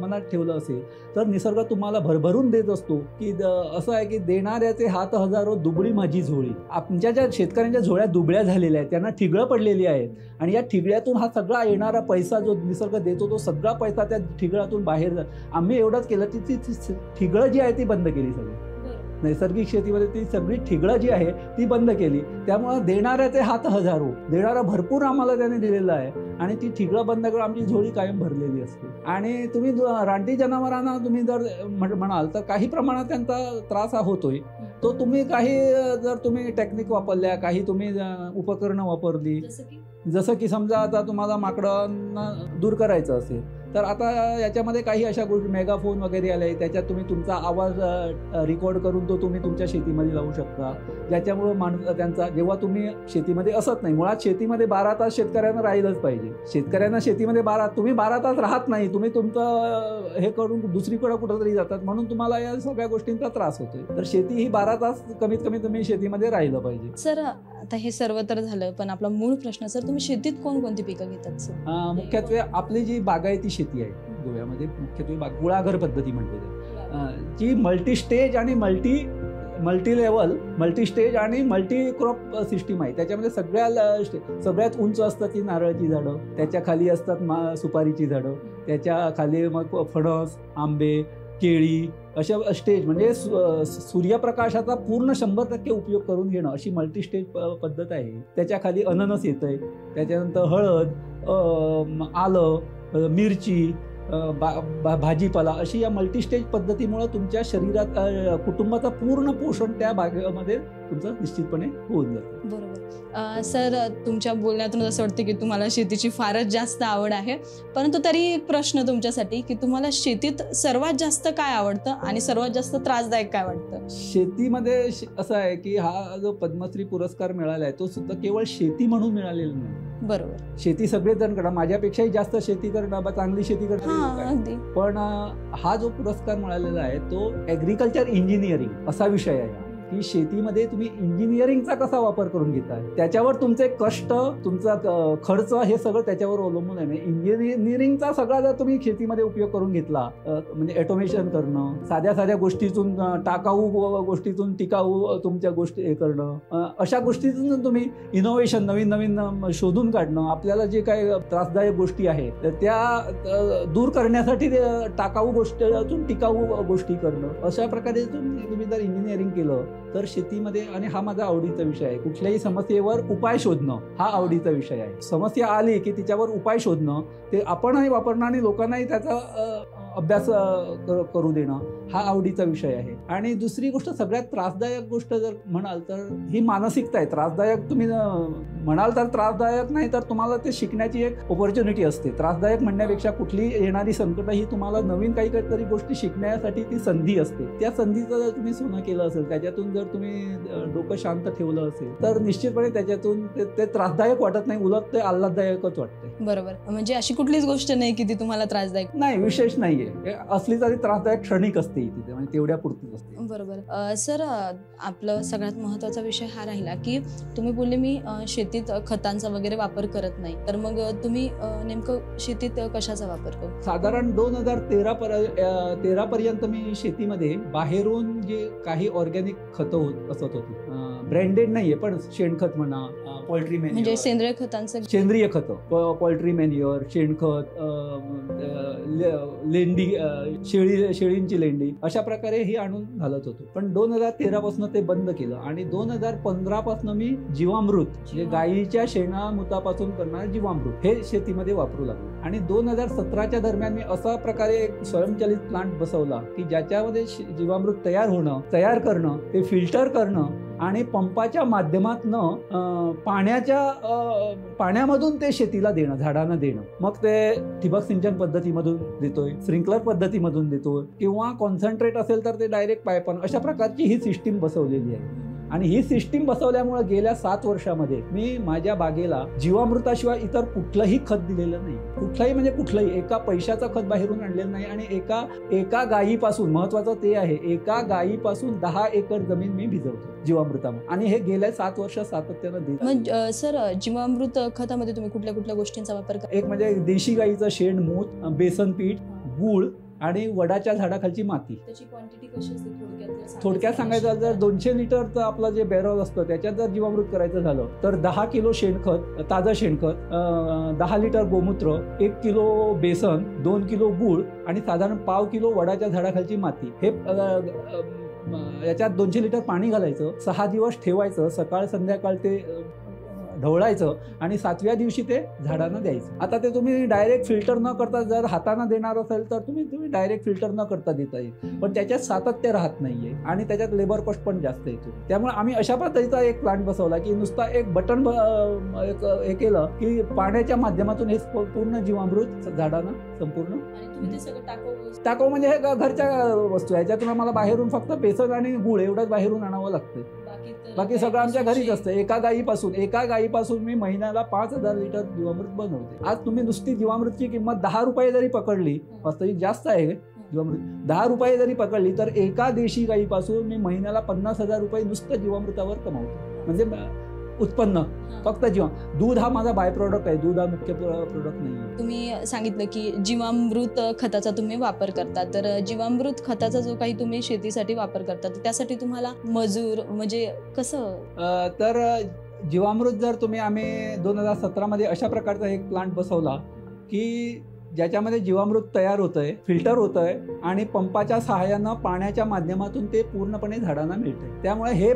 मनात ठेवलं असेल तर निसर्ग तुम्हाला भरभरून देत असतो. की असं आहे की देणाऱ्याचे हात हजारो, दुबळी माझी झोळी. आमच्या ज्या शेतकऱ्यांच्या झोळ्या दुबळ्या झालेल्या आहेत, त्यांना ठिगळं पडलेली आहेत आणि या ठिगळ्यातून हा सगळा येणारा पैसा जो निसर्ग देतो तो सगळा पैसा त्या ठिगळ्यातून बाहेर आम्ही एवढंच केलं की ती ठिगळं जी आहे ती बंद केली. सगळी नैसर्गिक शेतीमध्ये ती सगळी ठिगळं जी आहे ती बंद केली. त्यामुळे देणाऱ्याचे हात हजारो, देणारा भरपूर आम्हाला त्याने दिलेला आहे आणि ती ठिगळं बंद करून आमची झोळी कायम भरलेली असते. आणि तुम्ही रानटी जनावरांना तुम्ही जर म्हणाल तर काही प्रमाणात त्यांचा त्रास हा होतोय, तो तुम्ही काही जर तुम्ही टेक्निक वापरल्या, काही तुम्ही उपकरणं वापरली, जसं की समजा आता तुम्हाला माकडांना दूर करायचं असेल तर आता याच्यामध्ये काही अशा गोष्टी मेगाफोन वगैरे आले, त्याच्यात तुम्ही तुमचा आवाज रेकॉर्ड करून तो तुम्ही तुमच्या शेतीमध्ये लावू शकता, ज्याच्यामुळं त्यांचा जेव्हा तुम्ही शेतीमध्ये असत नाही, मुळात शेतीमध्ये 12 तास शेतकऱ्यांना राहिलंच पाहिजे. शेतकऱ्यांना शेतीमध्ये तुम्ही 12 तास राहत नाही, तुम्ही तुमचं हे करून दुसरीकडे कुठंतरी जातात, म्हणून तुम्हाला या सगळ्या गोष्टींचा त्रास होतोय. तर शेती ही 12 तास कमीत कमी तुम्ही शेतीमध्ये राहिलं पाहिजे. सर आता हे सर्व तर झालं, पण आपला मूळ प्रश्न सर, तुम्ही शेतीत कोणकोणती पिकं घेतात सर? मुख्यत्वे आपली जी बागायती शेती आहे गोव्यामध्ये, मुख्यत्वे कुळागर पद्धती म्हणते, जी मल्टी स्टेज आणि मल्टी लेवल, मल्टी स्टेज आणि मल्टी क्रॉप सिस्टीम आहे. त्याच्यामध्ये सगळ्यात उंच असतात ती नारळाची झाडं, त्याच्या खाली असतात सुपारीची झाडं, त्याच्या खाली मग फणस, आंबे, केळी, अशा स्टेज म्हणजे सूर्यप्रकाशाचा पूर्ण 100% उपयोग करून घेणं अशी मल्टी स्टेज पद्धत आहे. त्याच्या खाली अननस येतंय, त्याच्यानंतर हळद, आलं, मिरची, भाजीपाला, अशी या मल्टीस्टेज पद्धतीमुळे तुमच्या शरीरात कुटुंबाचं पूर्ण पोषण त्या बागेमध्ये तुमचं निश्चितपणे होऊन जातं. बरोबर. सर तुमच्या बोलण्यातून असं वाटतं की तुम्हाला शेतीची फारच जास्त आवड आहे, परंतु तरी एक प्रश्न तुमच्यासाठी की तुम्हाला शेतीत सर्वात जास्त काय आवडतं आणि सर्वात जास्त त्रासदायक काय वाटतं? शेतीमध्ये असं आहे की हा जो पद्मश्री पुरस्कार मिळाला आहे तो सुद्धा केवळ शेती म्हणून मिळालेला नाही. बरोबर. शेती सगळेच जण करतात, माझ्यापेक्षाही जास्त शेती करणं, चांगली शेती करणं, पण हा जो पुरस्कार मिळालेला आहे तो ॲग्रिकल्चर इंजिनिअरिंग असा विषय आहे की शेतीमध्ये तुम्ही इंजिनिअरिंगचा कसा वापर करून घेताय, त्याच्यावर तुमचे कष्ट, तुमचा खर्च हे सगळं त्याच्यावर अवलंबून आहे. इंजिनिअरिंगचा सगळा जर तुम्ही शेतीमध्ये उपयोग करून घेतला, म्हणजे ऑटोमेशन करणं, साध्या गोष्टीतून टाकाऊ गोष्टीतून टिकाऊ तुमच्या गोष्टी हे करणं, अशा गोष्टीतून तुम्ही इनोव्हेशन, नवीन शोधून काढणं, आपल्याला जे काही त्रासदायक गोष्टी आहेत त्या दूर करण्यासाठी टाकाऊ गोष्टीतून टिकाऊ गोष्टी करणं, अशा प्रकारे तुम्ही जर इंजिनिअरिंग केलं तर शेतीमध्ये, आणि हा माझा आवडीचा विषय आहे, कुठल्याही समस्येवर उपाय शोधणं हा आवडीचा विषय आहे. समस्या आली की तिच्यावर उपाय शोधणं, ते आपणही वापरणं आणि लोकांनाही त्याचा अभ्यास करू देणं हा आवडीचा विषय आहे. आणि दुसरी गोष्ट, सगळ्यात त्रासदायक गोष्ट जर म्हणाल तर ही मानसिकता आहे. त्रासदायक तुम्ही म्हणाल तर त्रासदायक नाही, तर तुम्हाला ते शिकण्याची एक ऑपॉर्च्युनिटी असते. त्रासदायक म्हणण्यापेक्षा कुठली येणारी संकट ही तुम्हाला नवीन काहीतरी गोष्टी शिकण्यासाठी ती संधी असते. त्या संधीचं जर तुम्ही सोनं केलं असेल, त्याच्यातून जर तुम्ही डोकं शांत ठेवलं असेल, तर निश्चितपणे त्याच्यातून ते त्रासदायक वाटत नाही, उलट ते आल्हाददायकच वाटते. बरोबर. म्हणजे अशी कुठलीच गोष्ट नाही की ती तुम्हाला त्रासदायक नाही, विशेष नाहीये. असली तरी त्रासदायक क्षणिक असते तिथे, म्हणजे तेवढ्या पुरतीच असते. बरोबर. सर, आपलं सगळ्यात महत्त्वाचा विषय हा राहिला की तुम्ही बोलले मी शेतीत खतांचा वगैरे वापर करत नाही, तर मग तुम्ही नेमकं शेतीत कशाचा वापर करतो? साधारण 2013 पर्यंत मी शेतीमध्ये बाहेरून जे काही ऑर्गॅनिक खतं असत होती, ब्रँडेड नाहीये पण शेणखत म्हणा, पोल्ट्री मॅन्युअर, म्हणजे सेंद्रिय खतांचं, सेंद्रिय खतं, पोल्ट्री मॅन्युअर, शेणखत, लेंडी, शेळींची लेंडी, अशा प्रकारे ही आणून घालत होतो. पण 2013 पासून ते बंद केलं आणि 2015 पासून मी जीवामृत, म्हणजे गायीच्या शेणामुतापासून करणारे जीवामृत हे शेतीमध्ये वापरू लागलो. आणि 2017च्या दरम्यान मी असा प्रकारे एक स्वयंचलित प्लांट बसवला की ज्याच्यामध्ये जीवामृत तयार करणं, ते फिल्टर करणं आणि पंपाच्या माध्यमातनं पाण्यामधून ते शेतीला देणं, झाडांना देणं. मग ते ठिबक सिंचन पद्धतीमधून देतोय, स्प्रिंकलर पद्धतीमधून देतोय, किंवा कॉन्सन्ट्रेट असेल तर ते डायरेक्ट पाईपानं, अशा प्रकारची ही सिस्टीम बसवलेली आहे. आणि ही सिस्टीम बसवल्यामुळे गेल्या 7 वर्षामध्ये मी माझ्या बागेला जीवामृताशिवाय इतर कुठलंही खत दिलेलं नाही. कुठलंही म्हणजे कुठलंही, एका पैशाचं खत बाहेरून आणलेलं नाही. आणि एका गायीपासून, महत्वाचं ते आहे, एका गायीपासून 10 एकर जमीन मी भिजवतो जीवामृतामध्ये, आणि हे गेल्या 7 वर्ष सातत्यानं देत. मग सर, जीवामृत खतामध्ये तुम्ही कुठल्या कुठल्या गोष्टींचा वापर करता? एक म्हणजे देशी गाईचं शेण, मूत, बेसन पीठ, गूळ आणि वडाच्या झाडाखालची माती. त्याची क्वांटिटी कशी असते थोडक्यात सांगायचं जर 200 लिटरचं आपलं जे बॅरल असतं त्याच्यात जर जीवामृत करायचं झालं तर 10 किलो शेणखत, ताजं शेणखत, 10 लिटर गोमूत्र, 1 किलो बेसन, 2 किलो गूळ आणि साधारण 1/2 किलो वडाच्या झाडाखालची माती, हे याच्यात 200 लिटर पाणी घालायचं, 6 दिवस ठेवायचं, सकाळ संध्याकाळ ते ढवळायचं आणि 7व्या दिवशी ते झाडांना द्यायचं. आता ते तुम्ही डायरेक्ट फिल्टर न करता जर हाताने देणार असेल तर तुम्ही डायरेक्ट फिल्टर न करता देता येईल, पण त्याच्यात सातत्य राहत नाहीये आणि त्याच्यात लेबर कॉस्ट पण जास्त येतो. त्यामुळे आम्ही अशा पद्धतीचा एक प्लांट बसवला की नुसता एक बटन हे केलं की पाण्याच्या माध्यमातून हे पूर्ण जीवामृत झाडांना संपूर्ण टाकावं. म्हणजे हे घरच्या वस्तू आहे, ज्यातून आम्हाला बाहेरून फक्त बेसन आणि गूळ एवढंच बाहेरून आणावं लागतं. बाकी सगळं आमच्या घरीच असतं. एका गायीपासून मी महिन्याला 5,000 लिटर जीवामृत बनवते. आज तुम्ही नुसती जीवामृतची किंमत 10 रुपये जरी पकडली, वास्तविक जास्त आहे जीवामृत, 10 रुपये जरी पकडली तर एका देशी गायीपासून मी महिन्याला 50,000 रुपये नुसतं जीवामृतावर कमावतो. म्हणजे उत्पन्न फक्त दूध हा माझा बाय प्रोडक्ट आहे, दूध हा मुख्य प्रोडक्ट नाही. तुम्ही सांगितलं की जीवामृत खताचा तुम्ही वापर करता, तर जीवामृत खताचा जो काही तुम्ही शेतीसाठी वापर करता त्यासाठी तुम्हाला मजूर म्हणजे कसं? तर जीवामृत जर आम्ही 2017 मध्ये अशा प्रकारचा एक प्लांट बसवला की ज्याच्यामध्ये जीवामृत तयार होतंय, फिल्टर होतंय आणि पंपाच्या सहाय्यानं पाण्याच्या माध्यमातून ते पूर्णपणे झाडांना मिळतंय. त्यामुळे हे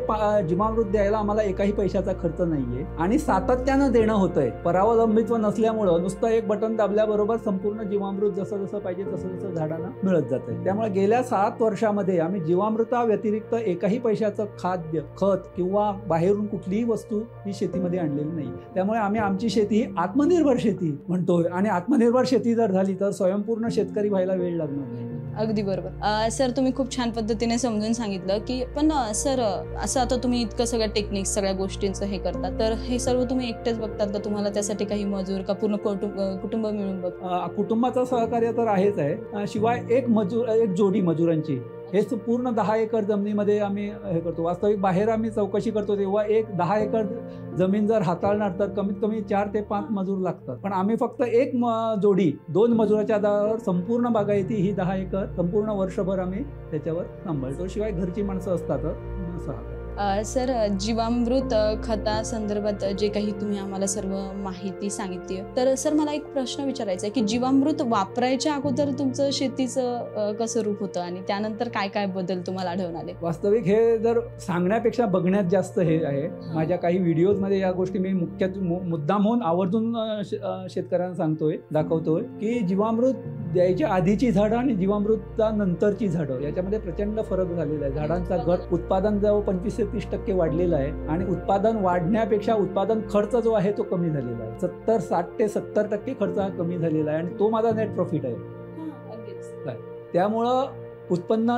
जीवामृत द्यायला आम्हाला एकाही पैशाचा खर्च नाहीये आणि सातत्यानं देणं होतंय. परावलंबित्व नसल्यामुळं नुसतं एक बटन दाबल्याबरोबर संपूर्ण जीवामृत जसं पाहिजे तसं झाडांना मिळत जातंय. त्यामुळे गेल्या 7 वर्षामध्ये आम्ही जीवामृता व्यतिरिक्त एकाही पैशाचं खाद्य, खत किंवा बाहेरून कुठलीही वस्तू ही शेतीमध्ये आणलेली नाही. त्यामुळे आम्ही आमची शेती ही आत्मनिर्भर शेती म्हणतोय आणि आत्मनिर्भर शेती जर झाली तर स्वयंपूर्ण शेतकरी व्हायला वेळ लागणार नाही. अगदी बरोबर. सर, तुम्ही खूप छान पद्धतीने समजून सांगितलं की पण सर, असं आता तुम्ही इतकं सगळ्या टेक्निक्स, सगळ्या गोष्टींचं हे करता, तर हे सर्व तुम्ही एकटेच बघतात का? तुम्हाला त्यासाठी काही मजूर का पूर्ण कुटुंब मिळून बघ? कुटुंबाचं सहकार्य तर आहेच आहे, शिवाय एक जोडी मजुरांची हे पूर्ण 10 एकर जमिनीमध्ये आम्ही हे करतो. वास्तविक बाहेर आम्ही चौकशी करतो तेव्हा 10 एकर जमीन जर हाताळणार तर कमीत कमी 4 ते 5 मजूर लागतात. पण आम्ही फक्त एक जोडी 2 मजुराच्या आधारावर संपूर्ण बागायती ही 10 एकर संपूर्ण वर्षभर आम्ही त्याच्यावर सांभाळतो. शिवाय घरची माणसं असतात. सर जीवामृत खता संदर्भात जे काही तुम्ही आम्हाला सर्व माहिती सांगितली, तर सर मला एक प्रश्न विचारायचा आहे की जीवामृत वापरायच्या अगोदर तुमचं शेतीचं कसं रूप होतं आणि त्यानंतर काय काय बदल तुम्हाला आढळून आले? वास्तविक हे जर सांगण्यापेक्षा बघण्यात जास्त हे आहे. माझ्या काही व्हिडिओजमध्ये या गोष्टी मी मुद्दाम होऊन आवर्जून शेतकऱ्यांना सांगतोय, दाखवतोय की जीवामृत द्यायच्या आधीची झाडं आणि जीवामृतच्या नंतरची झाडं याच्यामध्ये प्रचंड फरक झालेला आहे. झाडांचा घट उत्पादन जवळ 25 ते 30% वाढलेलं आहे आणि उत्पादन वाढण्यापेक्षा उत्पादन खर्च जो आहे तो कमी झालेला आहे. 60 ते 70% खर्च हा कमी झालेला आहे आणि तो माझा नेट प्रॉफिट आहे. त्यामुळं उत्पन्न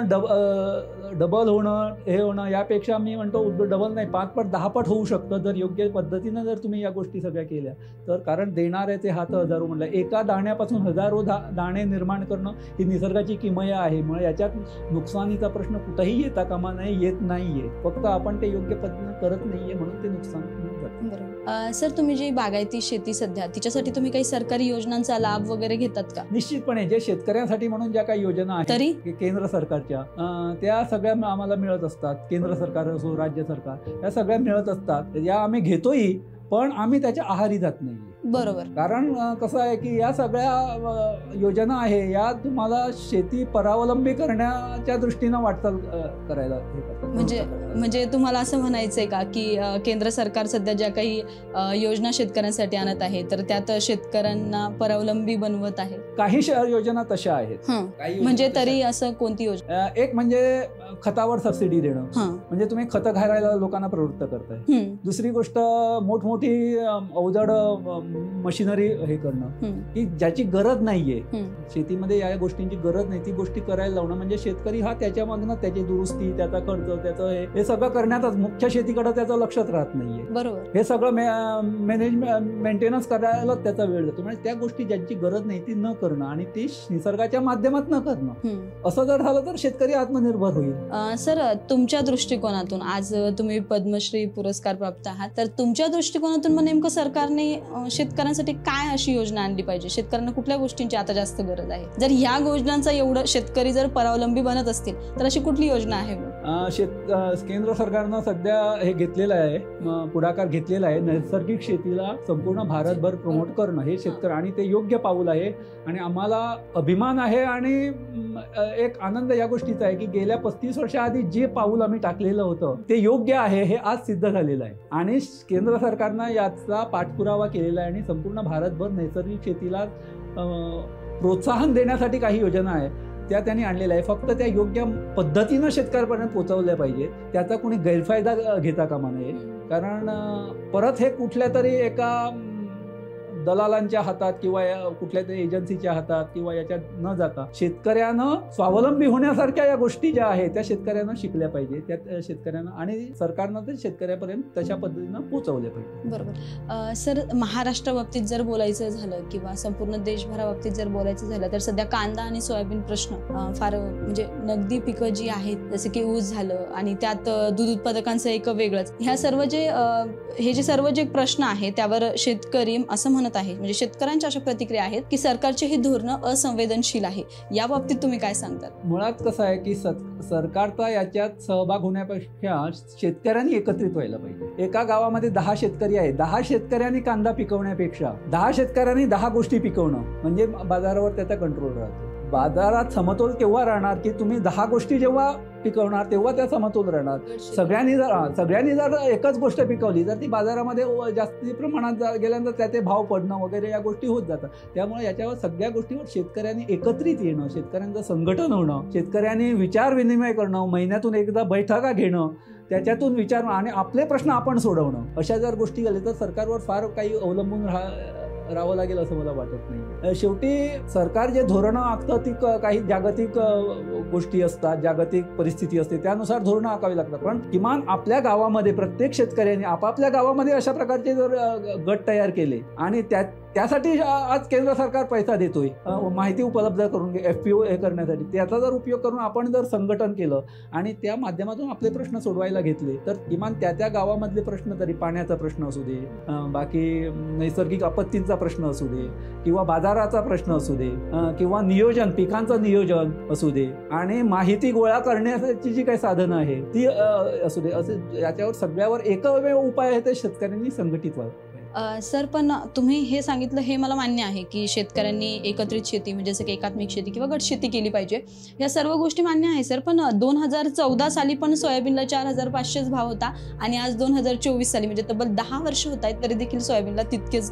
डबल होणं हे होणं यापेक्षा मी म्हणतो डबल नाही 5 पट 10 पट होऊ शकतं जर योग्य पद्धतीनं जर तुम्ही या गोष्टी सगळ्या केल्या तर. कारण देणाऱ्याचे हात हजारो म्हणलं, एका दाण्यापासून हजारो दाणे निर्माण करणं ही निसर्गाची किमया आहे. मुळे याच्यात नुकसानीचा प्रश्न कुठेही येता कामा नाही, येत नाहीये. फक्त आपण ते योग्य पद्धतीनं करत नाहीये म्हणून ते नुकसान होऊन जातं. सर तुम्ही जी बागायती शेती सध्या तिच्यासाठी तुम्ही काही सरकारी योजनांचा लाभ वगैरे घेतात का? निश्चितपणे जे शेतकऱ्यांसाठी म्हणून ज्या काही योजना आहेत तरी केंद्र सरकारच्या त्या सगळ्या आम्हाला मिळत असतात. केंद्र सरकार असो राज्य सरकार या सगळ्या मिळत असतात. या आम्ही घेतोही पण आम्ही त्याच्या आहारी जात नाही. बरोबर. कारण कसं आहे की या सगळ्या योजना आहे या तुम्हाला शेती परावलंबी करण्याच्या दृष्टीनं वाटचाल करायला हे करतात. म्हणजे तुम्हाला असं म्हणायचंय का की केंद्र सरकार सध्या ज्या काही योजना शेतकऱ्यांसाठी आणत आहे तर त्यात शेतकऱ्यांना परावलंबी बनवत आहे? काही योजना तशा आहेत. म्हणजे तरी असं कोणती योजना? एक म्हणजे खतावर सबसिडी देणं, म्हणजे तुम्ही खतं घालायला लोकांना प्रवृत्त करताय. दुसरी गोष्ट मोठमोठी अवजड मशिनरी हे करणं की ज्याची गरज नाहीये शेतीमध्ये, या गोष्टींची गरज नाही ती गोष्टी करायला लावणं. म्हणजे शेतकरी हा त्याच्या मागणं त्याची दुरुस्ती, त्याचा खर्च, त्याचं हे सगळं करण्यातच मुख्य शेतीकडे त्याचं लक्षच राहत नाहीये. बरोबर. हे सगळं मेंटेनन्स करायला त्याचा वेळ जातो. म्हणजे त्या गोष्टी ज्यांची गरज नाही ती न करणं आणि ती निसर्गाच्या माध्यमात न करणं, असं जर झालं तर शेतकरी आत्मनिर्भर होईल. सर तुमच्या दृष्टिकोनातून आज तुम्ही पद्मश्री पुरस्कार प्राप्त आहात, तर तुमच्या दृष्टिकोनातून मग नेमकं सरकारने शेतकऱ्यांसाठी काय अशी योजना आणली पाहिजे? शेतकऱ्यांना कुठल्या गोष्टींची आता जास्त गरज आहे? जर ह्या योजनांचा एवढं शेतकरी जर परावलंबी बनत असतील तर अशी कुठली योजना आहे? केंद्र सरकारनं सध्या हे घेतलेलं आहे, पुढाकार घेतलेला आहे नैसर्गिक शेतीला संपूर्ण भारतभर प्रमोट करणं. हे शेतकरी आणि ते योग्य पाऊल आहे आणि आम्हाला अभिमान आहे आणि एक आनंद या गोष्टीचा आहे की गेल्या 35 वर्षाआधी जे पाऊल आम्ही टाकलेलं होतं ते योग्य आहे हे आज सिद्ध झालेलं आहे आणि केंद्र सरकारनं याचा पाठपुरावा केलेला आहे आणि संपूर्ण भारतभर नैसर्गिक शेतीला प्रोत्साहन देण्यासाठी काही योजना आहे त्या त्यांनी आणलेल्या आहे. फक्त त्या योग्य पद्धतीनं शेतकऱ्यापर्यंत पोहोचवल्या पाहिजे, त्याचा कोणी गैरफायदा घेता कामा नये. कारण परत हे कुठल्या तरी एका दलालांच्या हातात किंवा कुठल्या तरी एजन्सीच्या हातात किंवा याच्यात न जाता शेतकऱ्यानं स्वावलंबी होण्यासारख्या या गोष्टी ज्या आहेत त्या शेतकऱ्यांना शिकल्या पाहिजे, त्या शेतकऱ्यांना आणि सरकारनं ते शेतकऱ्यापर्यंत तशा पद्धतीनं पोहोचवल्या पाहिजे. बरोबर. सर महाराष्ट्राबाबतीत जर बोलायचं झालं किंवा संपूर्ण देशभराबाबतीत जर बोलायचं झालं तर सध्या कांदा आणि सोयाबीन प्रश्न फार म्हणजे नगदी पिकं जी आहेत जसे की ऊस झालं आणि त्यात दूध उत्पादकांचं एक वेगळंच, ह्या सर्व जे सर्व जे प्रश्न आहेत त्यावर शेतकरी असं म्हणत आहे, म्हणजे शेतकऱ्यांच्या अशा प्रतिक्रिया आहेत की सरकारचे हे धोरणं असंवेदनशील आहे. या बाबतीत तुम्ही काय सांगतात? मुळात कसं आहे की सरकारचा याच्यात सहभाग होण्यापेक्षा शेतकऱ्यांनी एकत्रित व्हायला पाहिजे. एका गावामध्ये 10 शेतकरी आहेत, 10 शेतकऱ्यांनी कांदा पिकवण्यापेक्षा 10 शेतकऱ्यांनी 10 गोष्टी पिकवणं म्हणजे बाजारावर त्याचा कंट्रोल राहतो. बाजारात समतोल केव्हा राहणार की तुम्ही 10 गोष्टी जेव्हा पिकवणार तेव्हा त्या समतोल राहणार. सगळ्यांनी जर एकच गोष्ट पिकवली तर ती बाजारामध्ये जास्ती प्रमाणात गेल्यानंतर त्याचे भाव पडणं वगैरे या गोष्टी होत जातात. त्यामुळे याच्यावर सगळ्या गोष्टीवर शेतकऱ्यांनी एकत्रित येणं, शेतकऱ्यांचं संघटन होणं, शेतकऱ्यांनी विचार विनिमय करणं, महिन्यातून एकदा बैठका घेणं, त्याच्यातून विचार आणि आपले प्रश्न आपण सोडवणं, अशा जर गोष्टी झाल्या तर सरकारवर फार काही अवलंबून राहावं लागेल असं मला वाटत नाही. शेवटी सरकार जे धोरणं आखतं ती काही जागतिक गोष्टी असतात, जागतिक परिस्थिती असते, त्यानुसार धोरणं आखावी लागतात. पण किमान आपल्या गावामध्ये प्रत्येक शेतकऱ्यांनी आपापल्या गावामध्ये अशा प्रकारचे जर गट तयार केले आणि त्यासाठी आज केंद्र सरकार पैसा देतोय माहिती उपलब्ध करून FPO हे करण्यासाठी, त्याचा जर उपयोग करून आपण जर संघटन केलं आणि त्या माध्यमातून आपले प्रश्न सोडवायला घेतले तर किमान त्या गावामधले प्रश्न तरी पाण्याचा प्रश्न असू दे, बाकी नैसर्गिक आपत्तींचा प्रश्न असू दे किंवा बाजाराचा प्रश्न असू दे किंवा नियोजन, पिकांचं नियोजन असू दे आणि माहिती गोळा करण्याची जी काही साधनं आहे ती असू दे, असे याच्यावर सगळ्यावर एकमेव उपाय आहे ते शेतकऱ्यांनी संघटित व्हावं. सर, पण तुम्ही हे सांगितलं हे मला मान्य आहे की शेतकऱ्यांनी एकत्रित शेती म्हणजे जसं की एकात्मिक शेती किंवा गट शेती केली पाहिजे, या सर्व गोष्टी मान्य आहे सर. पण 2014 साली पण सोयाबीनला 4,500 भाव होता आणि आज 2024 साली म्हणजे तब्बल 10 वर्ष होत आहेत तरी देखील सोयाबीनला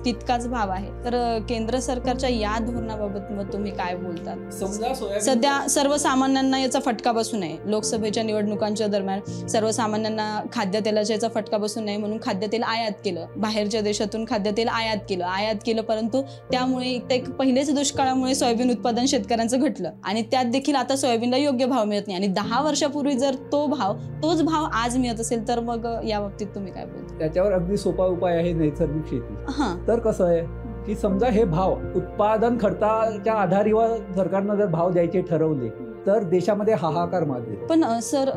तितकाच भाव आहे. तर केंद्र सरकारच्या या धोरणाबाबत मग तुम्ही काय बोलतात? समजा सध्या सर्वसामान्यांना याचा फटका बसू नये, लोकसभेच्या निवडणुकांच्या दरम्यान सर्वसामान्यांना खाद्यतेलाचा याचा फटका बसू नये म्हणून खाद्यतेल आयात केलं, बाहेरच्या देशात खाद्यतेल आयात केलं परंतु त्यामुळे पहिलेच दुष्काळामुळे सोयाबीन उत्पादन शेतकऱ्यांचं घटलं आणि त्यात देखील आता सोयाबीनला योग्य भाव मिळत नाही आणि 10 वर्षापूर्वी जर तोच भाव आज मिळत असेल तर मग या बाबतीत तुम्ही काय बोलता? त्याच्यावर अगदी सोपा उपाय आहे नैसर्गिक शेती. तर कसं आहे की समजा हे भाव उत्पादन खर्चाच्या आधारावर सरकारनं जर भाव द्यायचे ठरवले तर देशामध्ये हाहाकार माजले. पण सर,